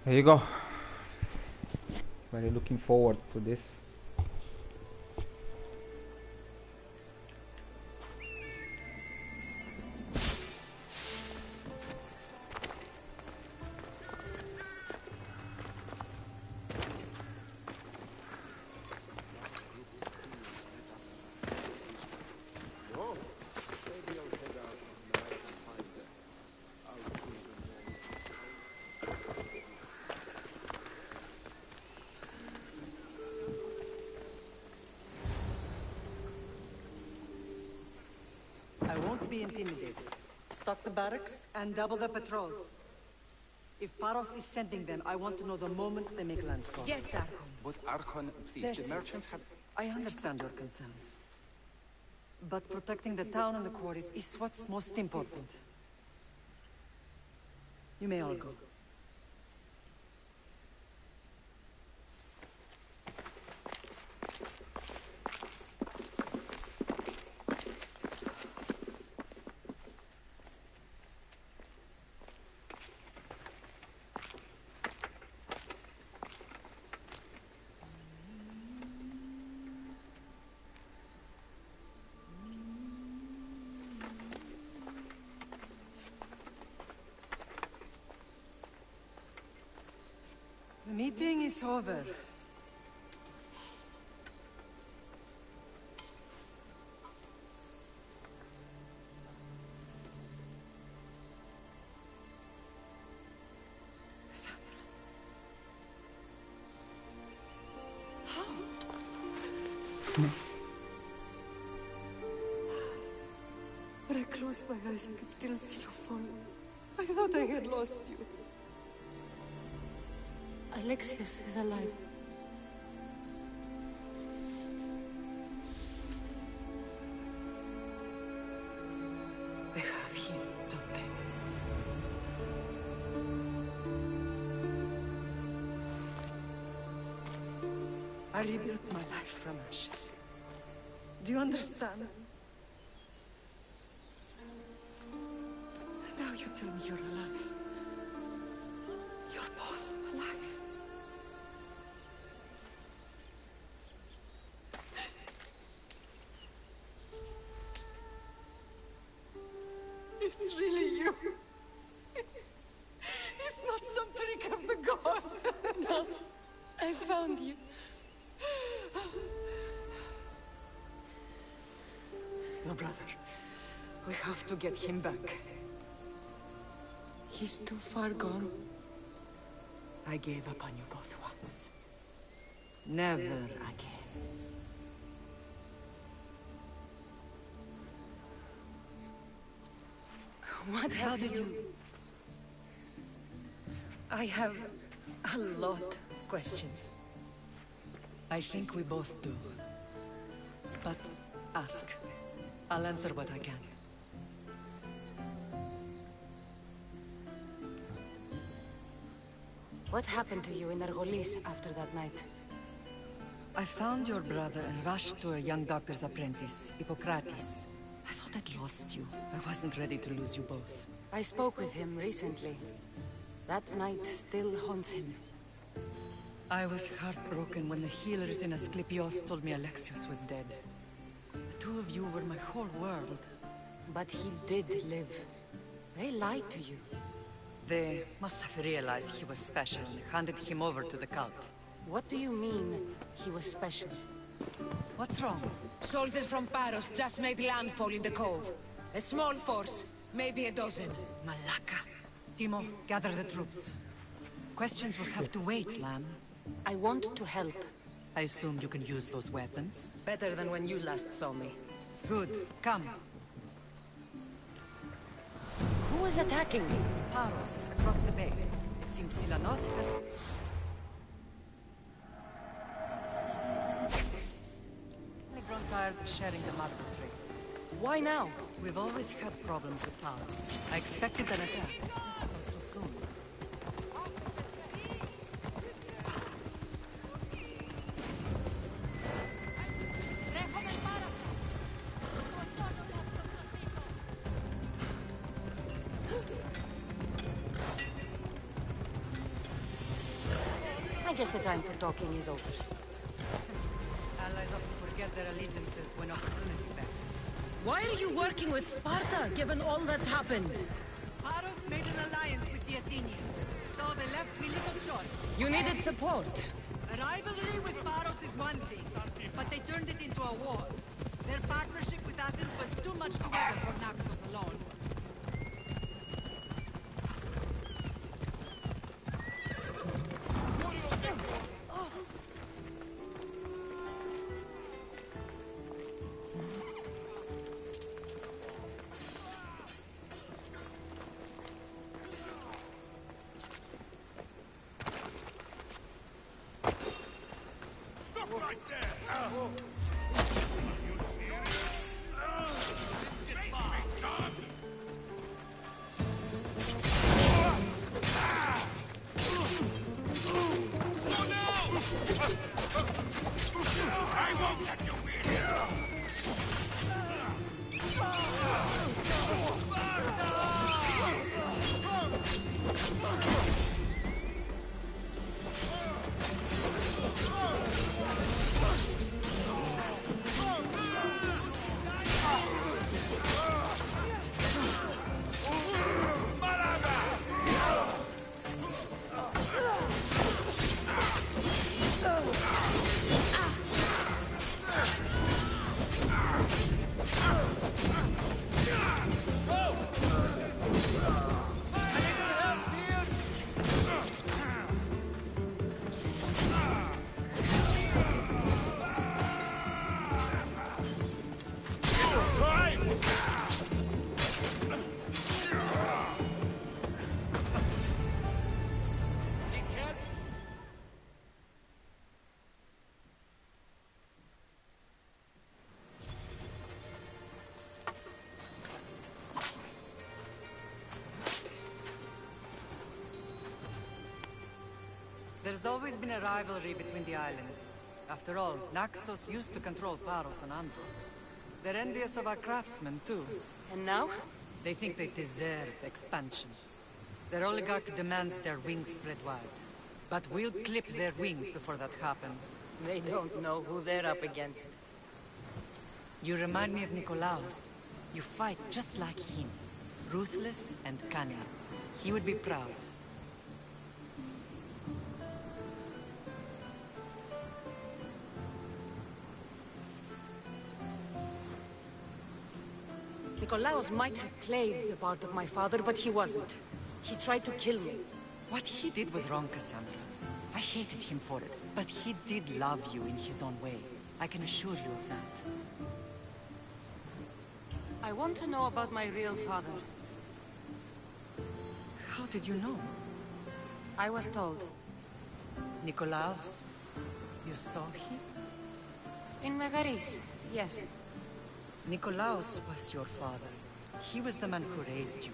There you go. Very looking forward to this. I won't be intimidated. Stock the barracks and double the patrols. If Paros is sending them, I want to know the moment they make landfall. Yes, Archon. But Archon, please, Xerxes, the merchants have... I understand your concerns. But protecting the town and the quarries is what's most important. You may all go. meeting is over. When I closed my eyes, I could still see you falling. I thought I had lost you. Alexius is alive. They have him, don't they? I rebuilt my life from ashes. Do you understand? Now you tell me you're alive. You're both alive. It's really you. It's not some trick of the gods. No, I found you. Your brother. We have to get him back. He's too far gone. I gave up on you both once. Never again. What How did you... I have a lot of questions. I think we both do. But ask. I'll answer what I can. What happened to you in Argolis after that night? I found your brother and rushed to a young doctor's apprentice, Hippocrates. I thought I'd lost you. I wasn't ready to lose you both. I spoke with him recently. That night still haunts him. I was heartbroken when the healers in Asclepios told me Alexios was dead. The two of you were my whole world. But he did live. They lied to you. They must have realized he was special and handed him over to the cult. What do you mean, he was special? What's wrong? Soldiers from Paros just made landfall in the cove. A small force, maybe a dozen. Malaka. Timo, gather the troops. Questions will have to wait, Lamb. I want to help. I assume you can use those weapons? Better than when you last saw me. Good. Come. Who is attacking me? Paros, across the bay. It seems Silanos has... I've grown tired of sharing the marble trade. Why now? We've always had problems with Paros. I expected an attack, just not so soon. I guess the time for talking is over. Allies often forget their allegiances when opportunity beckons. Why are you working with Sparta, given all that's happened? Paros made an alliance with the Athenians, so they left me little choice. You needed support. A rivalry with Paros is one thing, but they turned it into a war. Their partnership with Athens was too much to weather for Naxos alone. There's always been a rivalry between the islands. After all, Naxos used to control Paros and Andros. They're envious of our craftsmen, too. And now? They think they deserve expansion. Their oligarch demands their wings spread wide. But we'll clip their wings before that happens. They don't know who they're up against. You remind me of Nikolaos. You fight just like him. Ruthless and cunning. He would be proud. Nikolaos might have played the part of my father, but he wasn't. He tried to kill me. What he did was wrong, Cassandra. I hated him for it, but he did love you in his own way. I can assure you of that. I want to know about my real father. How did you know? I was told. Nikolaos? You saw him? In Megaris, yes. Nikolaos was your father. He was the man who raised you.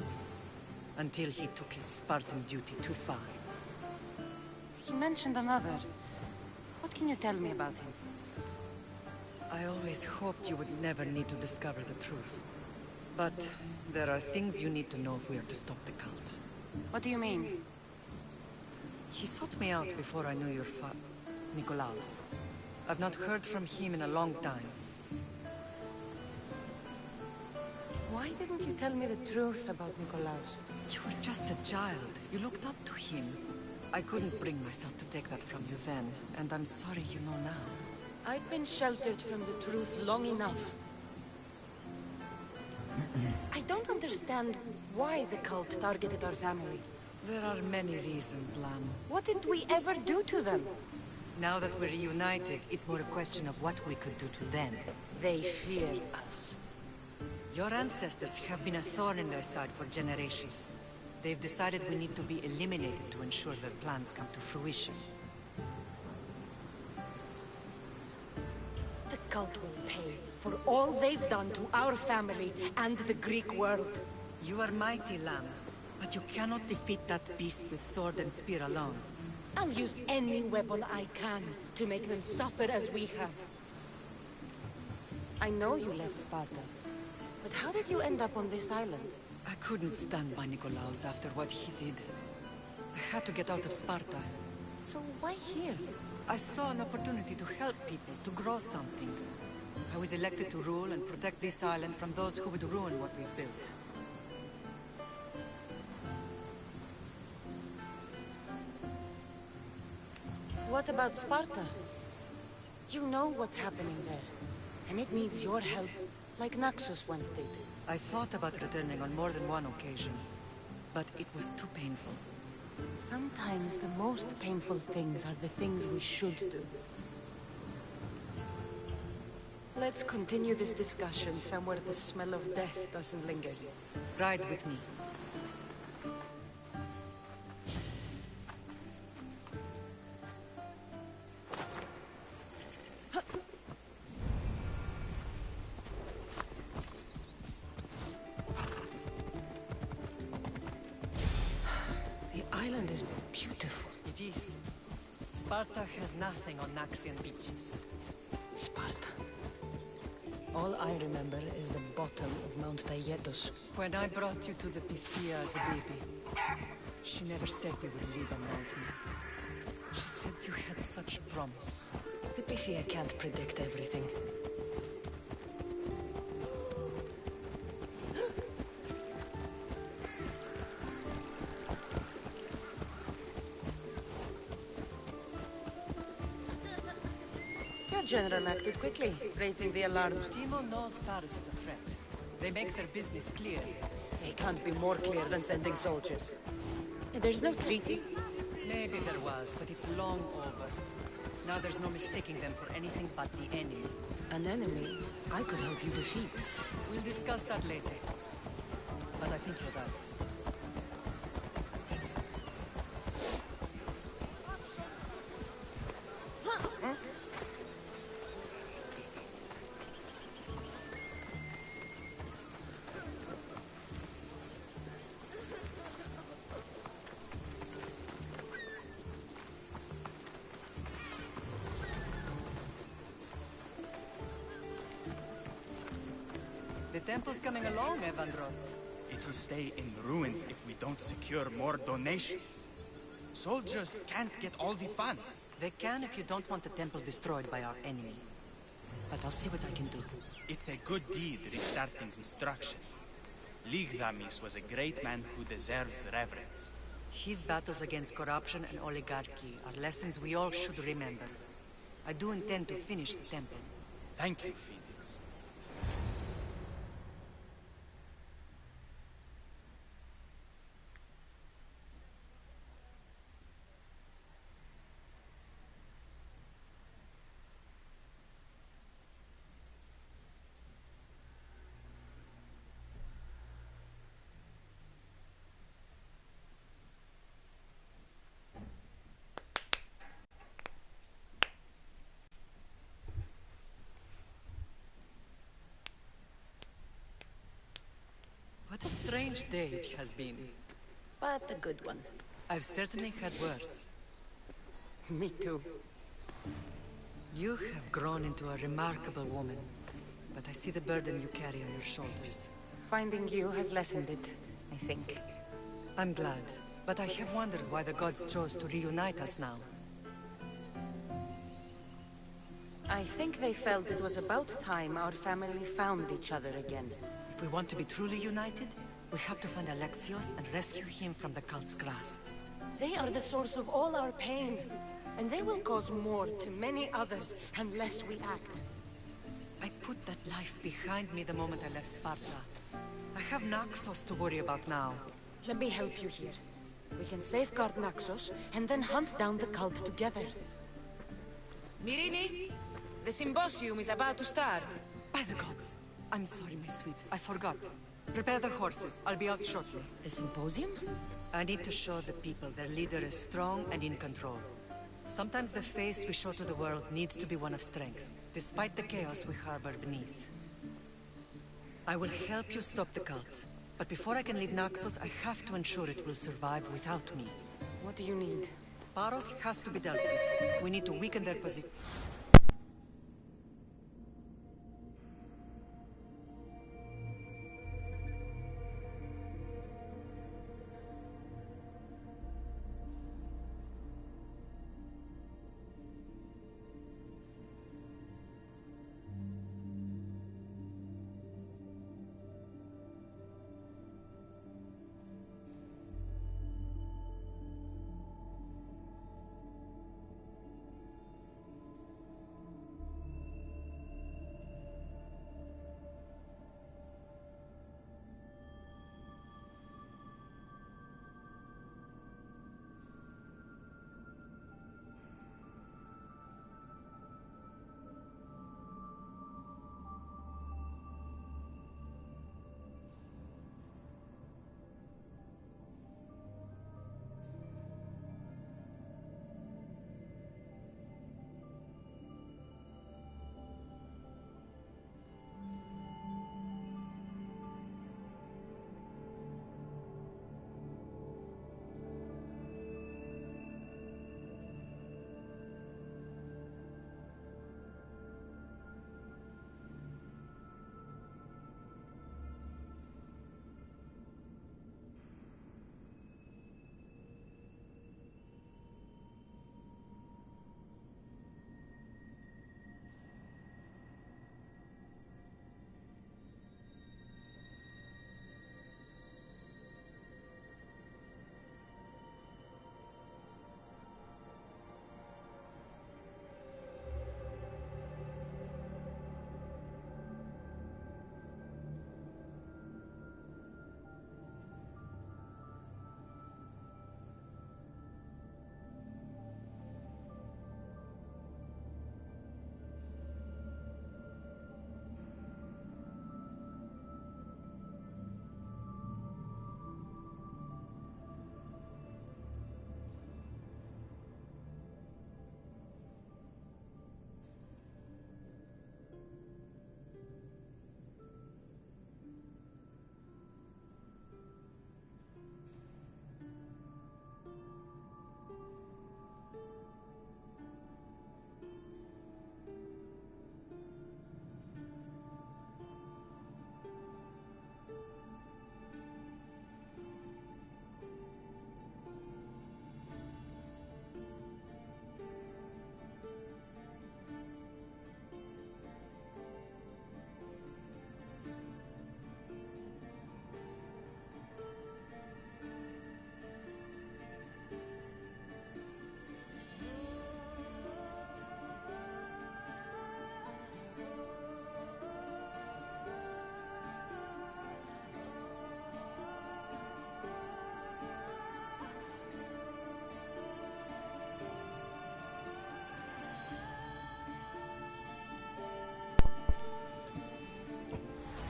Until he took his Spartan duty too far. He mentioned another. What can you tell me about him? I always hoped you would never need to discover the truth. But there are things you need to know if we are to stop the cult. What do you mean? He sought me out before I knew your Nikolaos. I've not heard from him in a long time. Why didn't you tell me the truth about Nikolaos? You were just a child. You looked up to him. I couldn't bring myself to take that from you then, and I'm sorry you know now. I've been sheltered from the truth long enough. I don't understand why the cult targeted our family. There are many reasons, Lamb. What did we ever do to them? Now that we're reunited, it's more a question of what we could do to them. They fear us. Your ancestors have been a thorn in their side for generations. They've decided we need to be eliminated to ensure their plans come to fruition. The cult will pay for all they've done to our family and the Greek world. You are mighty, Lamb, but you cannot defeat that beast with sword and spear alone. I'll use any weapon I can to make them suffer as we have. I know you left Sparta, but how did you end up on this island? I couldn't stand by Nikolaos after what he did. I had to get out of Sparta. So why here? I saw an opportunity to help people, to grow something. I was elected to rule and protect this island from those who would ruin what we've built. What about Sparta? You know what's happening there, and it needs your help, like Naxos once did. I thought about returning on more than one occasion, but it was too painful. Sometimes the most painful things are the things we should do. Let's continue this discussion somewhere the smell of death doesn't linger. Ride with me. Is beautiful. It is. Sparta has nothing on Naxian beaches. Sparta. All I remember is the bottom of Mount Taygetos. When I brought you to the Pythia as a baby, she never said we would live on mountain. She said you had such promise. The Pythia can't predict everything. General acted quickly, raising the alarm. Timo knows Paris is a threat. They make their business clear. They can't be more clear than sending soldiers. There's no treaty. Maybe there was, but it's long over. Now there's no mistaking them for anything but the enemy. An enemy I could help you defeat. We'll discuss that later. But I think you're right. temple's coming along, Evandros. It will stay in ruins if we don't secure more donations. Soldiers can't get all the funds. They can if you don't want the temple destroyed by our enemy. But I'll see what I can do. It's a good deed restarting construction. Ligdamis was a great man who deserves reverence. His battles against corruption and oligarchy are lessons we all should remember. I do intend to finish the temple. Thank you, Phoenix. What a strange day it has been. But a good one. I've certainly had worse. Me too. You have grown into a remarkable woman, but I see the burden you carry on your shoulders. Finding you has lessened it, I think. I'm glad, but I have wondered why the gods chose to reunite us now. I think they felt it was about time our family found each other again. If we want to be truly united, we have to find Alexios and rescue him from the cult's grasp. They are the source of all our pain, and they will cause more to many others unless we act. I put that life behind me the moment I left Sparta. I have Naxos to worry about now. Let me help you here. We can safeguard Naxos, and then hunt down the cult together. Mirini, the symposium is about to start. By the gods! I'm sorry, my sweet. I forgot. Prepare the horses. I'll be out shortly. The symposium? I need to show the people their leader is strong and in control. Sometimes the face we show to the world needs to be one of strength, despite the chaos we harbor beneath. I will help you stop the cult. But before I can leave Naxos, I have to ensure it will survive without me. What do you need? Paros has to be dealt with. We need to weaken their position.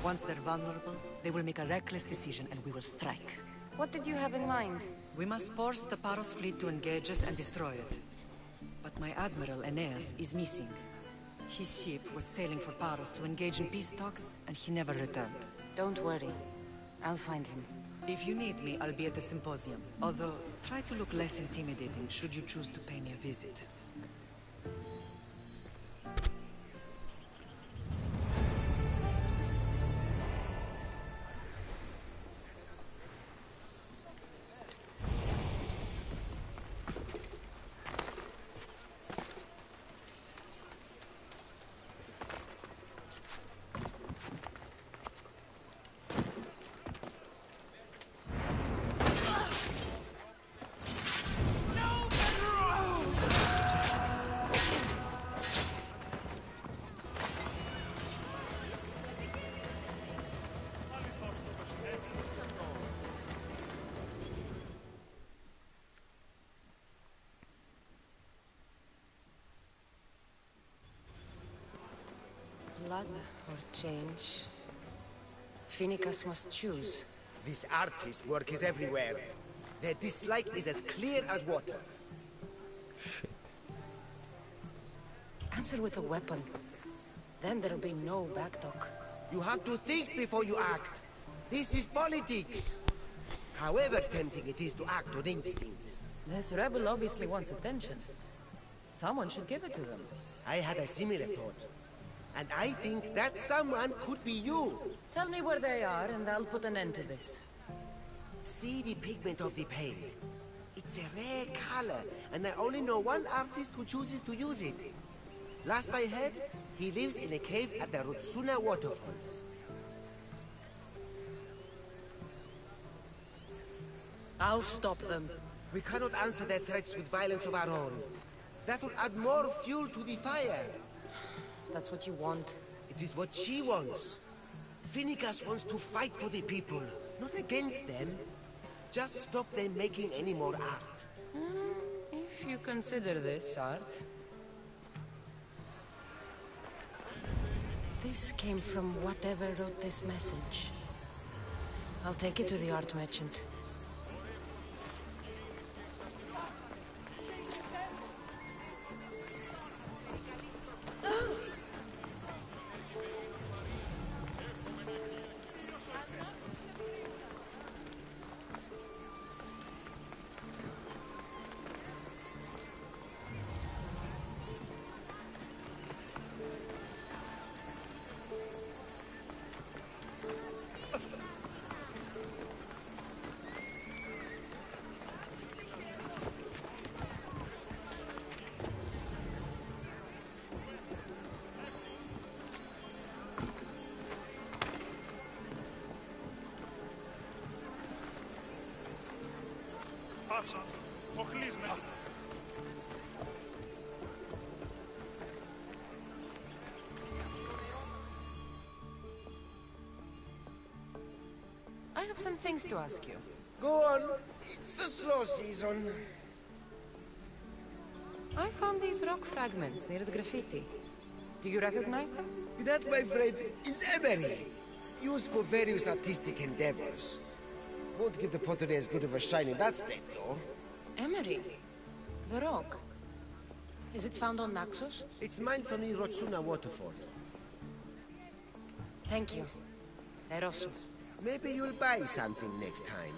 Once they're vulnerable, they will make a reckless decision and we will strike. What did you have in mind? We must force the Paros fleet to engage us and destroy it. But my admiral, Aeneas, is missing. His ship was sailing for Paros to engage in peace talks, and he never returned. Don't worry. I'll find him. If you need me, I'll be at the symposium. Although, try to look less intimidating should you choose to pay me a visit. Blood or change? Phoenicus must choose. This artist's work is everywhere. Their dislike is as clear as water. Answer with a weapon. Then there'll be no backtalk. You have to think before you act. This is politics. However tempting it is to act on instinct. This rebel obviously wants attention. Someone should give it to them. I had a similar thought. And I think that someone could be you. Tell me where they are, and I'll put an end to this. See the pigment of the paint. It's a rare color, and I only know one artist who chooses to use it. Last I heard, he lives in a cave at the Rotsuna waterfall. I'll stop them. We cannot answer their threats with violence of our own. That will add more fuel to the fire. That's what you want. It is what she wants. Phoenicus wants to fight for the people, not against them. Just stop them making any more art. If you consider this art. This came from whatever wrote this message. I'll take it to the art merchant. I have some things to ask you. Go on. It's the slow season. I found these rock fragments near the graffiti. Do you recognize them? That, my friend, is emery. Used for various artistic endeavors. Won't give the pottery as good of a shine in that state, though. Emery? The rock? Is it found on Naxos? It's mined from the Rotsuna waterfall. Thank you. Eroso. Maybe you'll buy something next time.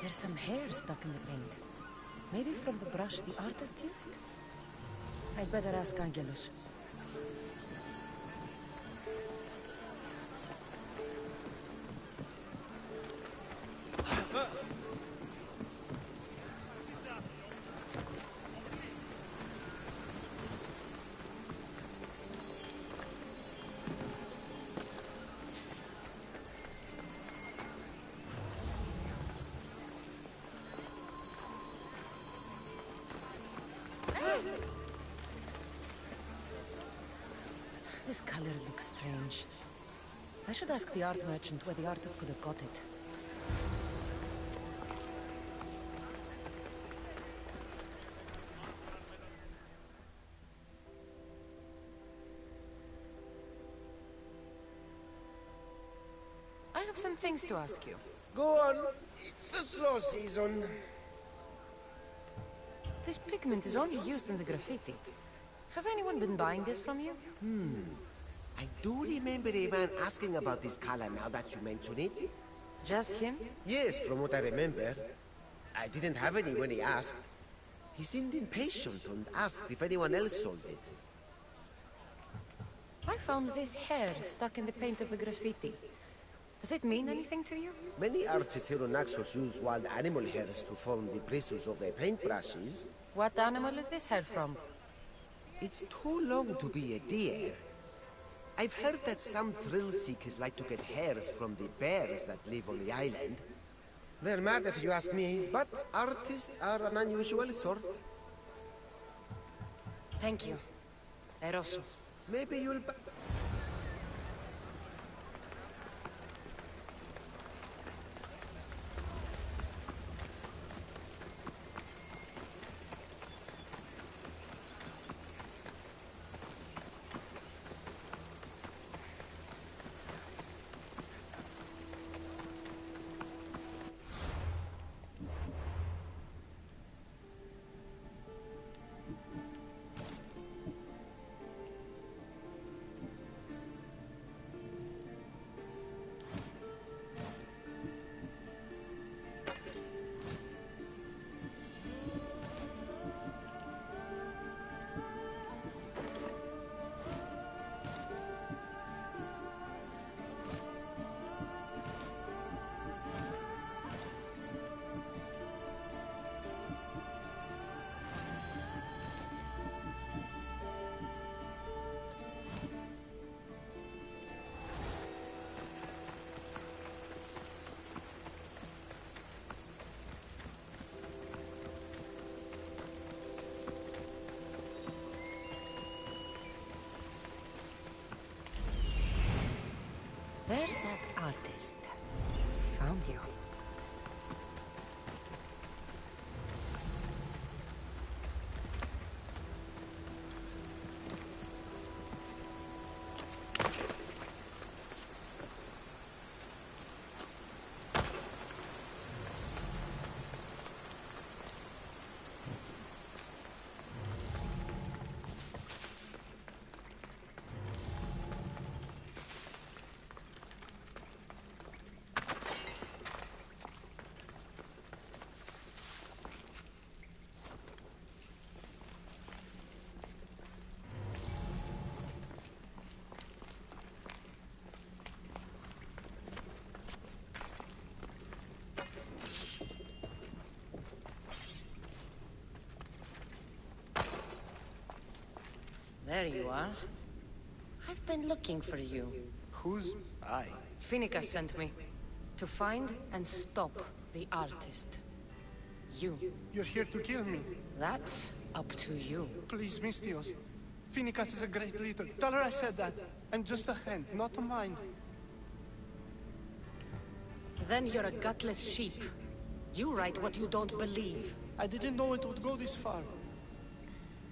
There's some hair stuck in the paint. Maybe from the brush the artist used? I'd better ask Angelus. This color looks strange. I should ask the art merchant where the artist could have got it. I have some things to ask you. Go on. It's the slow season. This pigment is only used in the graffiti. Has anyone been buying this from you? I do remember a man asking about this color now that you mention it. Just him? Yes, from what I remember. I didn't have any when he asked. He seemed impatient and asked if anyone else sold it. I found this hair stuck in the paint of the graffiti. Does it mean anything to you? Many artists here on Naxos use wild animal hairs to form the bristles of their paintbrushes. What animal is this hair from? It's too long to be a deer. I've heard that some thrill seekers like to get hairs from the bears that live on the island. They're mad if you ask me, but artists are an unusual sort. Thank you. Eroso. Maybe you'll... There's that artist. Found you. There you are. I've been looking for you. Who's I? Finica sent me. To find and stop the artist. You. You're here to kill me. That's up to you. Please, Mistios. Finicas is a great leader. Tell her I said that. I'm just a hand, not a mind. Then you're a gutless sheep. You write what you don't believe. I didn't know it would go this far.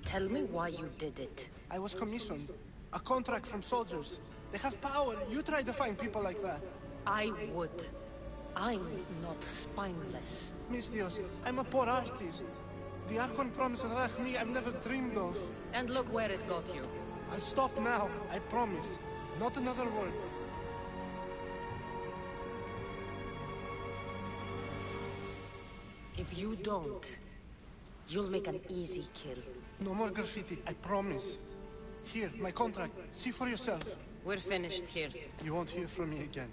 Tell me why you did it. I was commissioned. A contract from soldiers. They have power. You try to find people like that. I would. I'm not spineless. Mistios, I'm a poor artist. The Archon promised Rachmi I've never dreamed of. And look where it got you. I'll stop now, I promise. Not another word. If you don't, you'll make an easy kill. No more graffiti, I promise. Here, my contract. See for yourself. We're finished here. You won't hear from me again.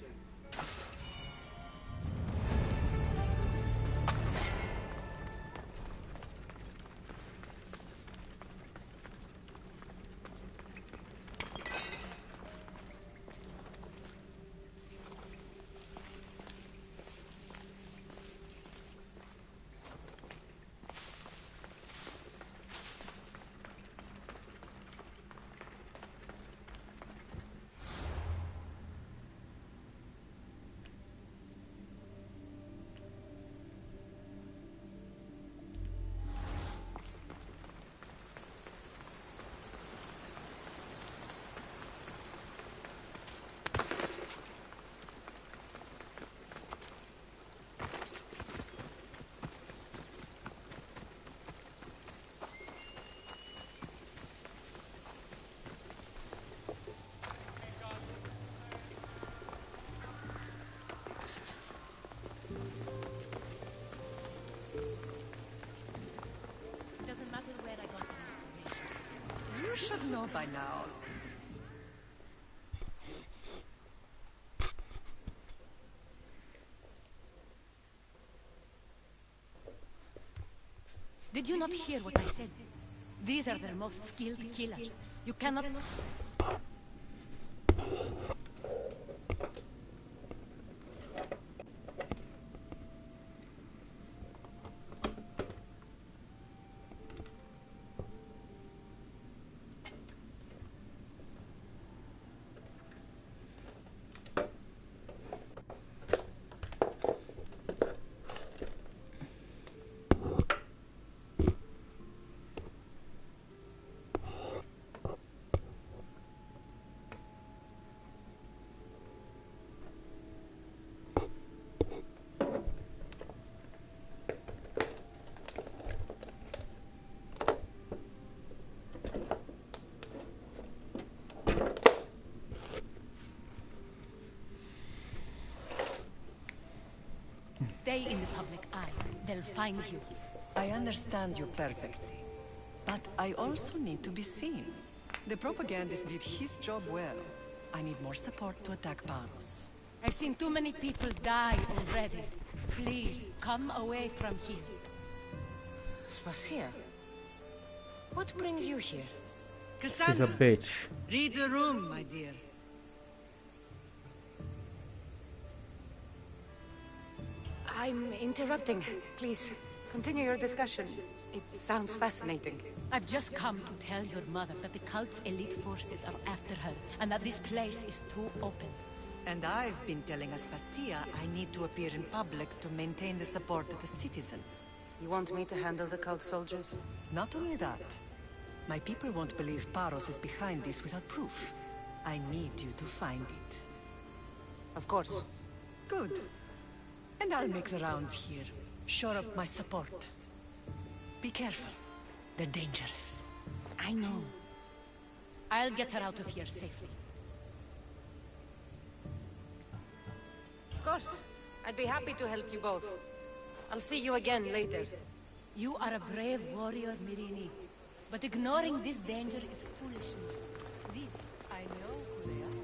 should know by now. Did you not hear what I said? These are their most skilled killers. You cannot... Stay in the public eye. They'll find you. I understand you perfectly. But I also need to be seen. The propagandist did his job well. I need more support to attack Paros. I've seen too many people die already. Please, come away from here. Spacia, what brings you here? She's a bitch. Read the room, my dear. I'm interrupting. Please, continue your discussion. It sounds fascinating. I've just come to tell your mother that the cult's elite forces are after her, and that this place is too open. And I've been telling Aspasia I need to appear in public to maintain the support of the citizens. You want me to handle the cult soldiers? Not only that. My people won't believe Paros is behind this without proof. I need you to find it. Of course. Good. And I'll make the rounds here. Shore up my support. Be careful. They're dangerous. I know. I'll get her out of here safely. Of course. I'd be happy to help you both. I'll see you again later. You are a brave warrior, Mirini. But ignoring this danger is foolishness. These, I know who they are.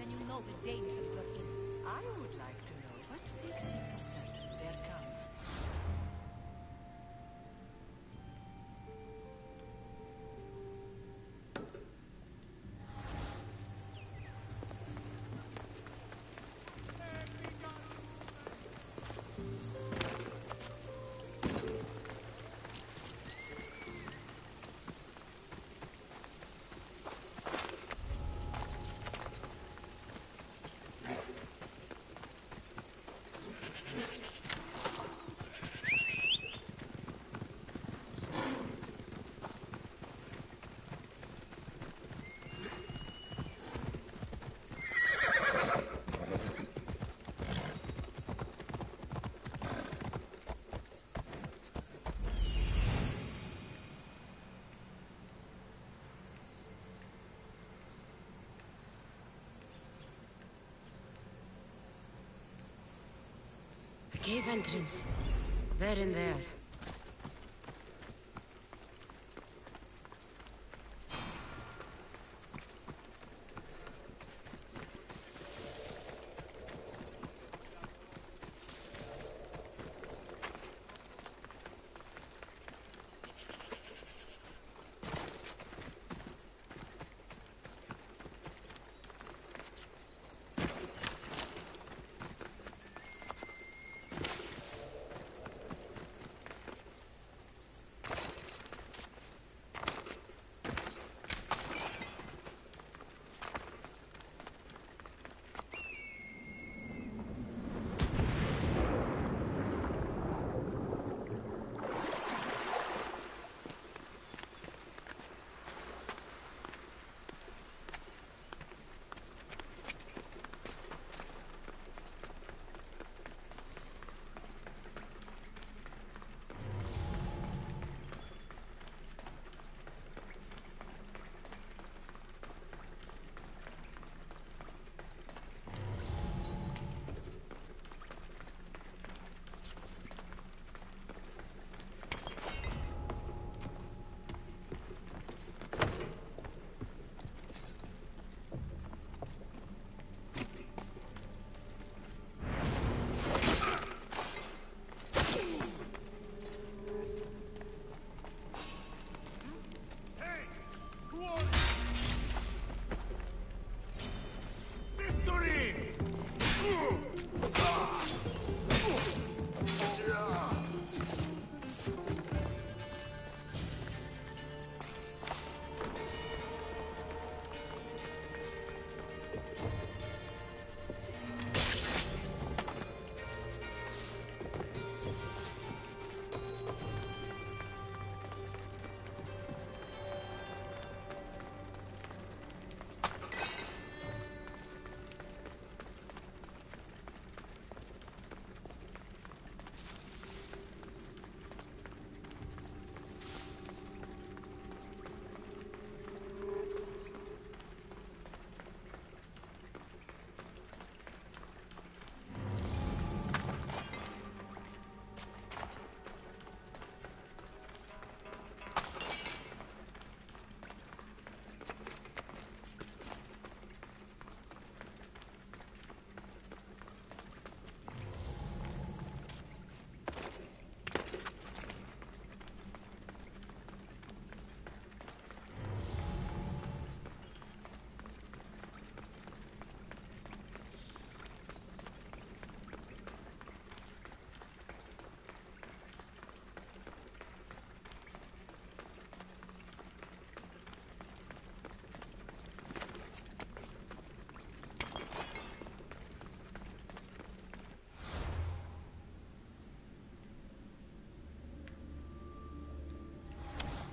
then you know the danger you're in. I would like to know what makes you so certain they're coming. Cave entrance. There in there.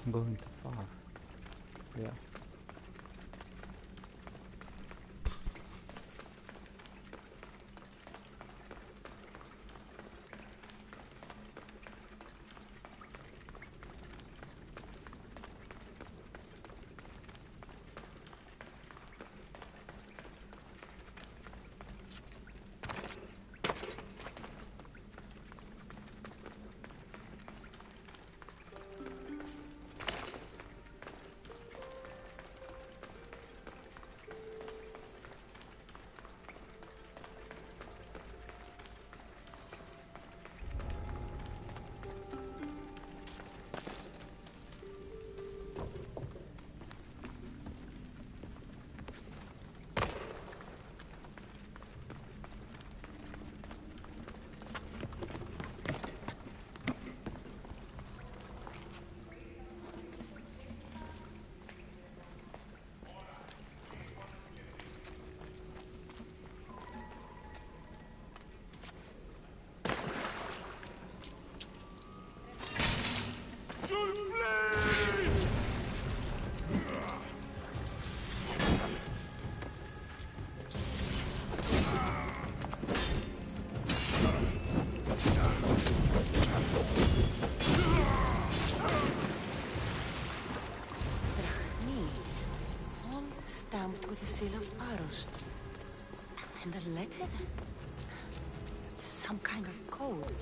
I'm going too far. Yeah. Stamped with the seal of Paros. And the letter? Some kind of code.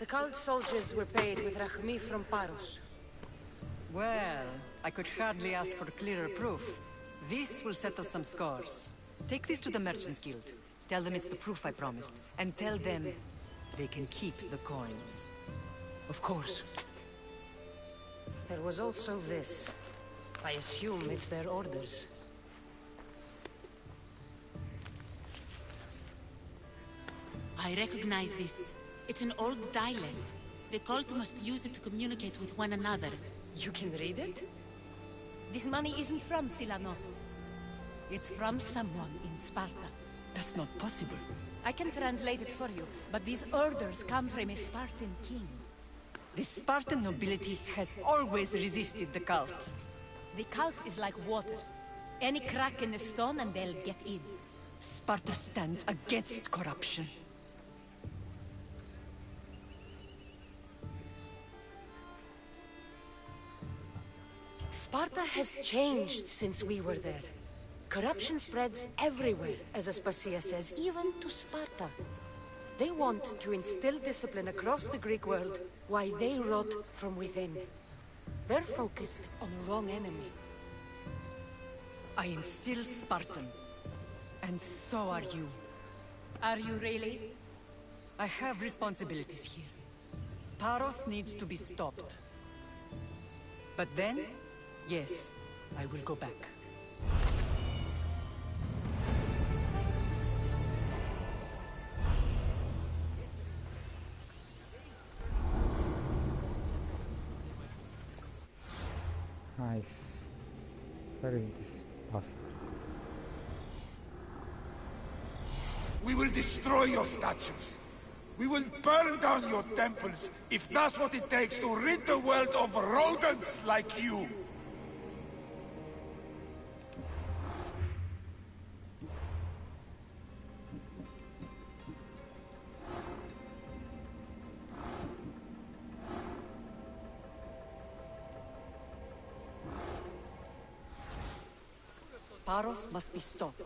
The cult soldiers were paid with Rachmi from Paros. Well, I could hardly ask for clearer proof. This will settle some scores. Take this to the Merchants Guild. Tell them it's the proof I promised. And tell them they can keep the coins. Of course. There was also this. I assume it's their orders. I recognize this. It's an old dialect. The cult must use it to communicate with one another. You can read it? This money isn't from Silanos. It's from someone in Sparta. That's not possible. I can translate it for you, but these orders come from a Spartan king. The Spartan nobility has always resisted the cult. The cult is like water. Any crack in the stone and they'll get in. Sparta stands against corruption. Sparta has changed since we were there. Corruption spreads everywhere, as Aspasia says, even to Sparta. They want to instill discipline across the Greek world, while they rot from within. They're focused on the wrong enemy. I am still Spartan. And so are you. Are you really? I have responsibilities here. Paros needs to be stopped. But then, yes, I will go back. Nice. Where is this bastard? We will destroy your statues. We will burn down your temples if that's what it takes to rid the world of rodents like you. Paros must be stopped.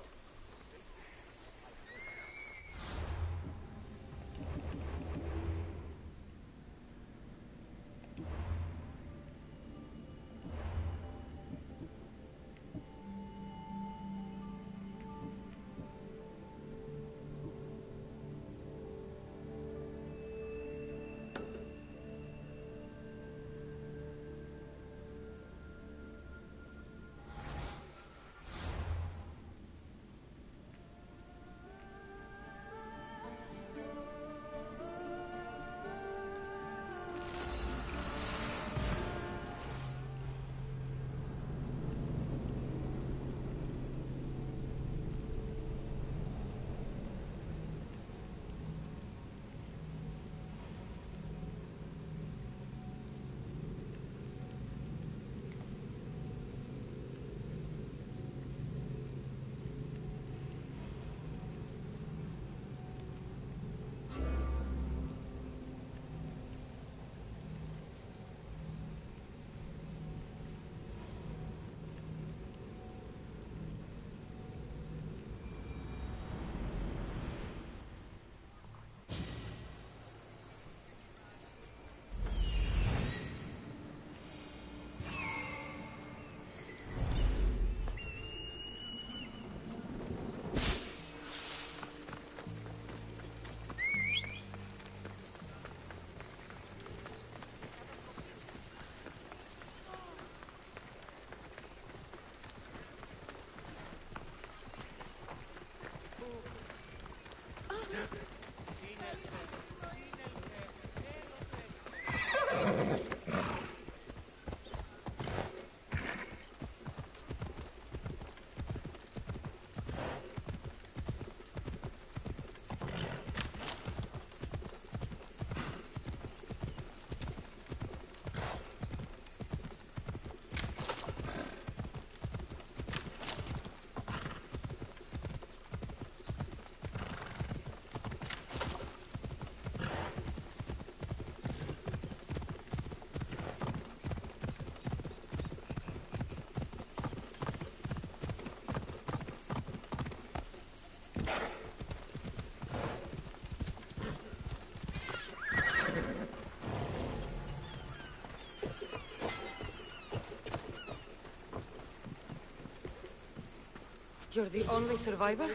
You're the only survivor?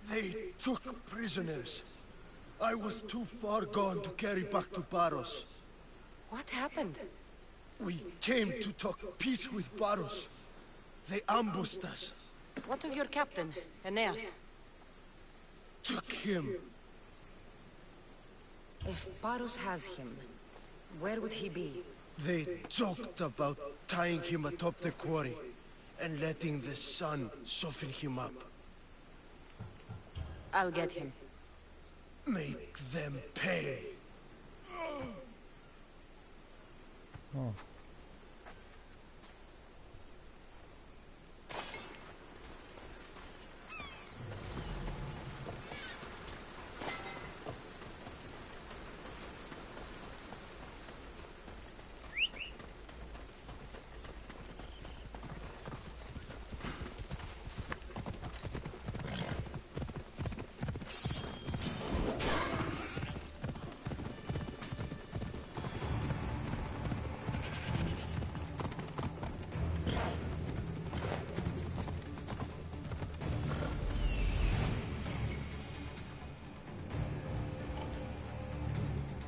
They took prisoners. I was too far gone to carry back to Paros. What happened? We came to talk peace with Paros. They ambushed us. What of your captain, Aeneas? Took him. If Paros has him, where would he be? They joked about tying him atop the quarry and letting the sun soften him up. I'll get him. Make them pay. Oh.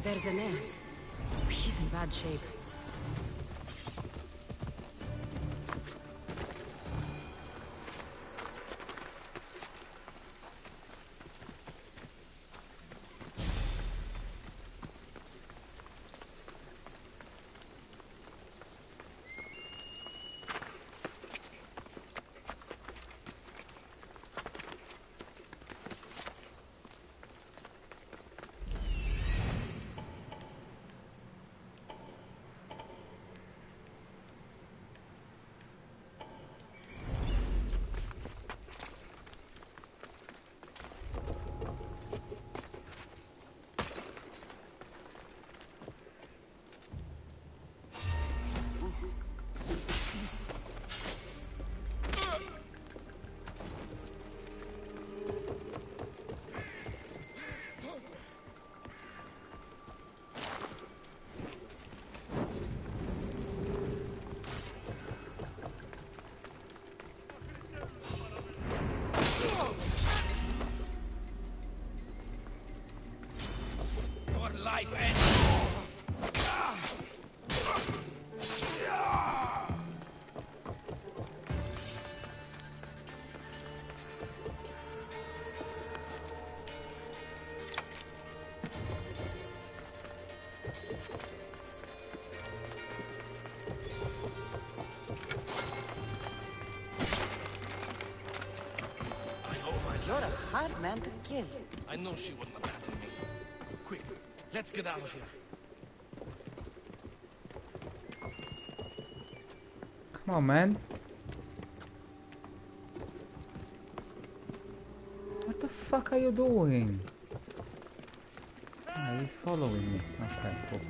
There's Aeneas. He's in bad shape. You're a hard man to kill. I know she wouldn't abandon me. Quick, let's get out of here. Come on, man. What the fuck are you doing? Ah, he's following me. Okay, cool.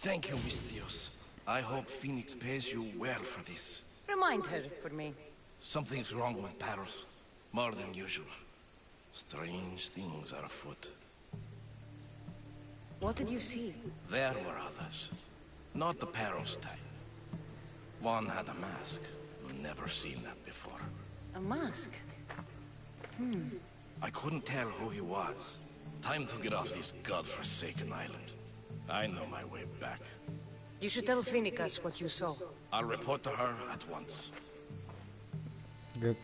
Thank you, Miss Dios. I hope Phoenix pays you well for this. Remind her for me. Something's wrong with Paros. More than usual. Strange things are afoot. What did you see? There were others. Not the Paros type. One had a mask. Never seen that before. A mask? I couldn't tell who he was. Time to get off this godforsaken island. I know my way back. You should tell Phoenicus what you saw. I'll report to her at once. Good.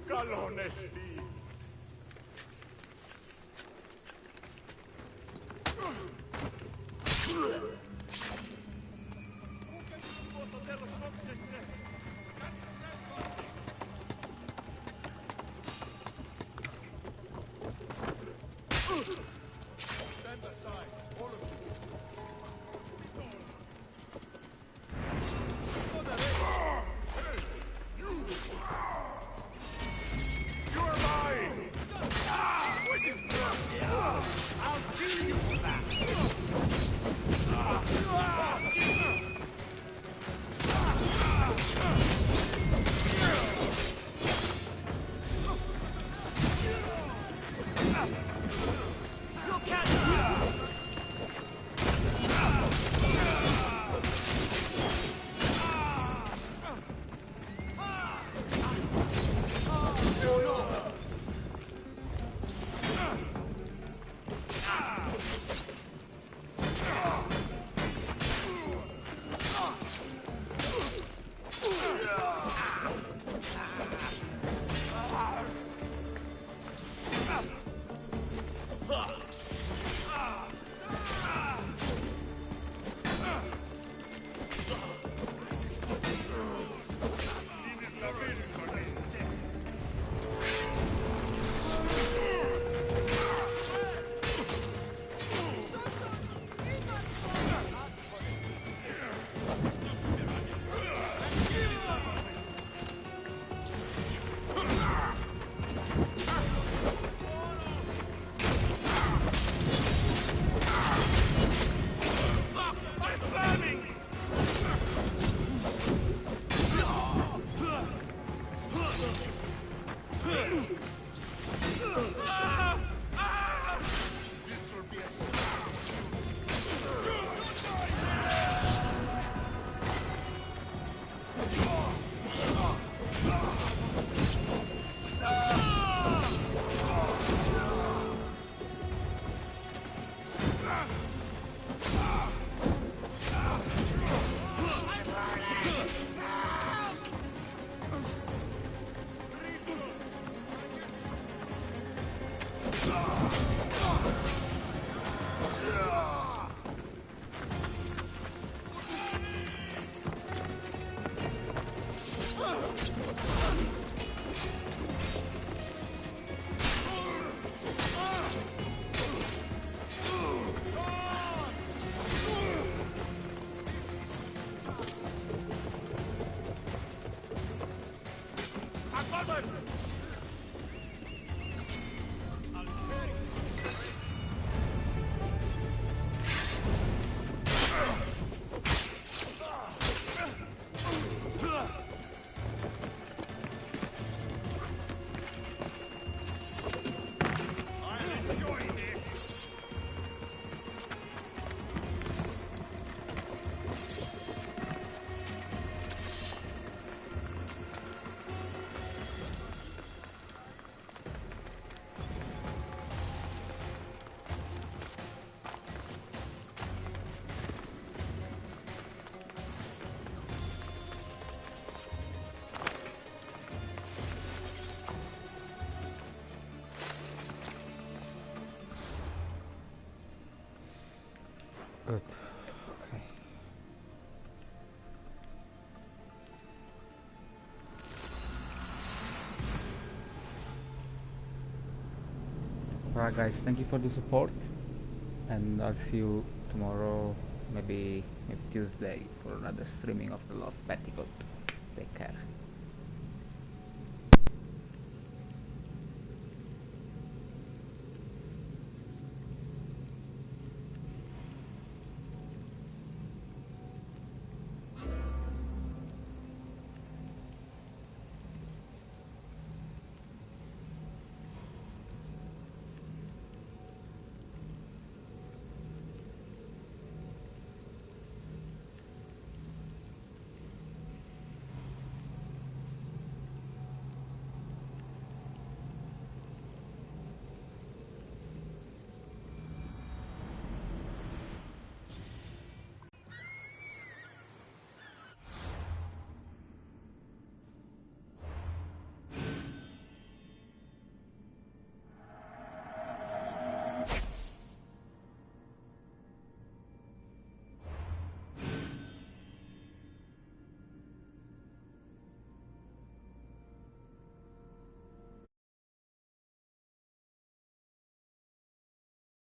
Local honesty. Stand aside, all of you. You are mine! I'll kill you for that! You can't! Good. Okay. Alright guys, thank you for the support, and I'll see you tomorrow, maybe Tuesday, for another streaming of the Lost Petticoat. Take care.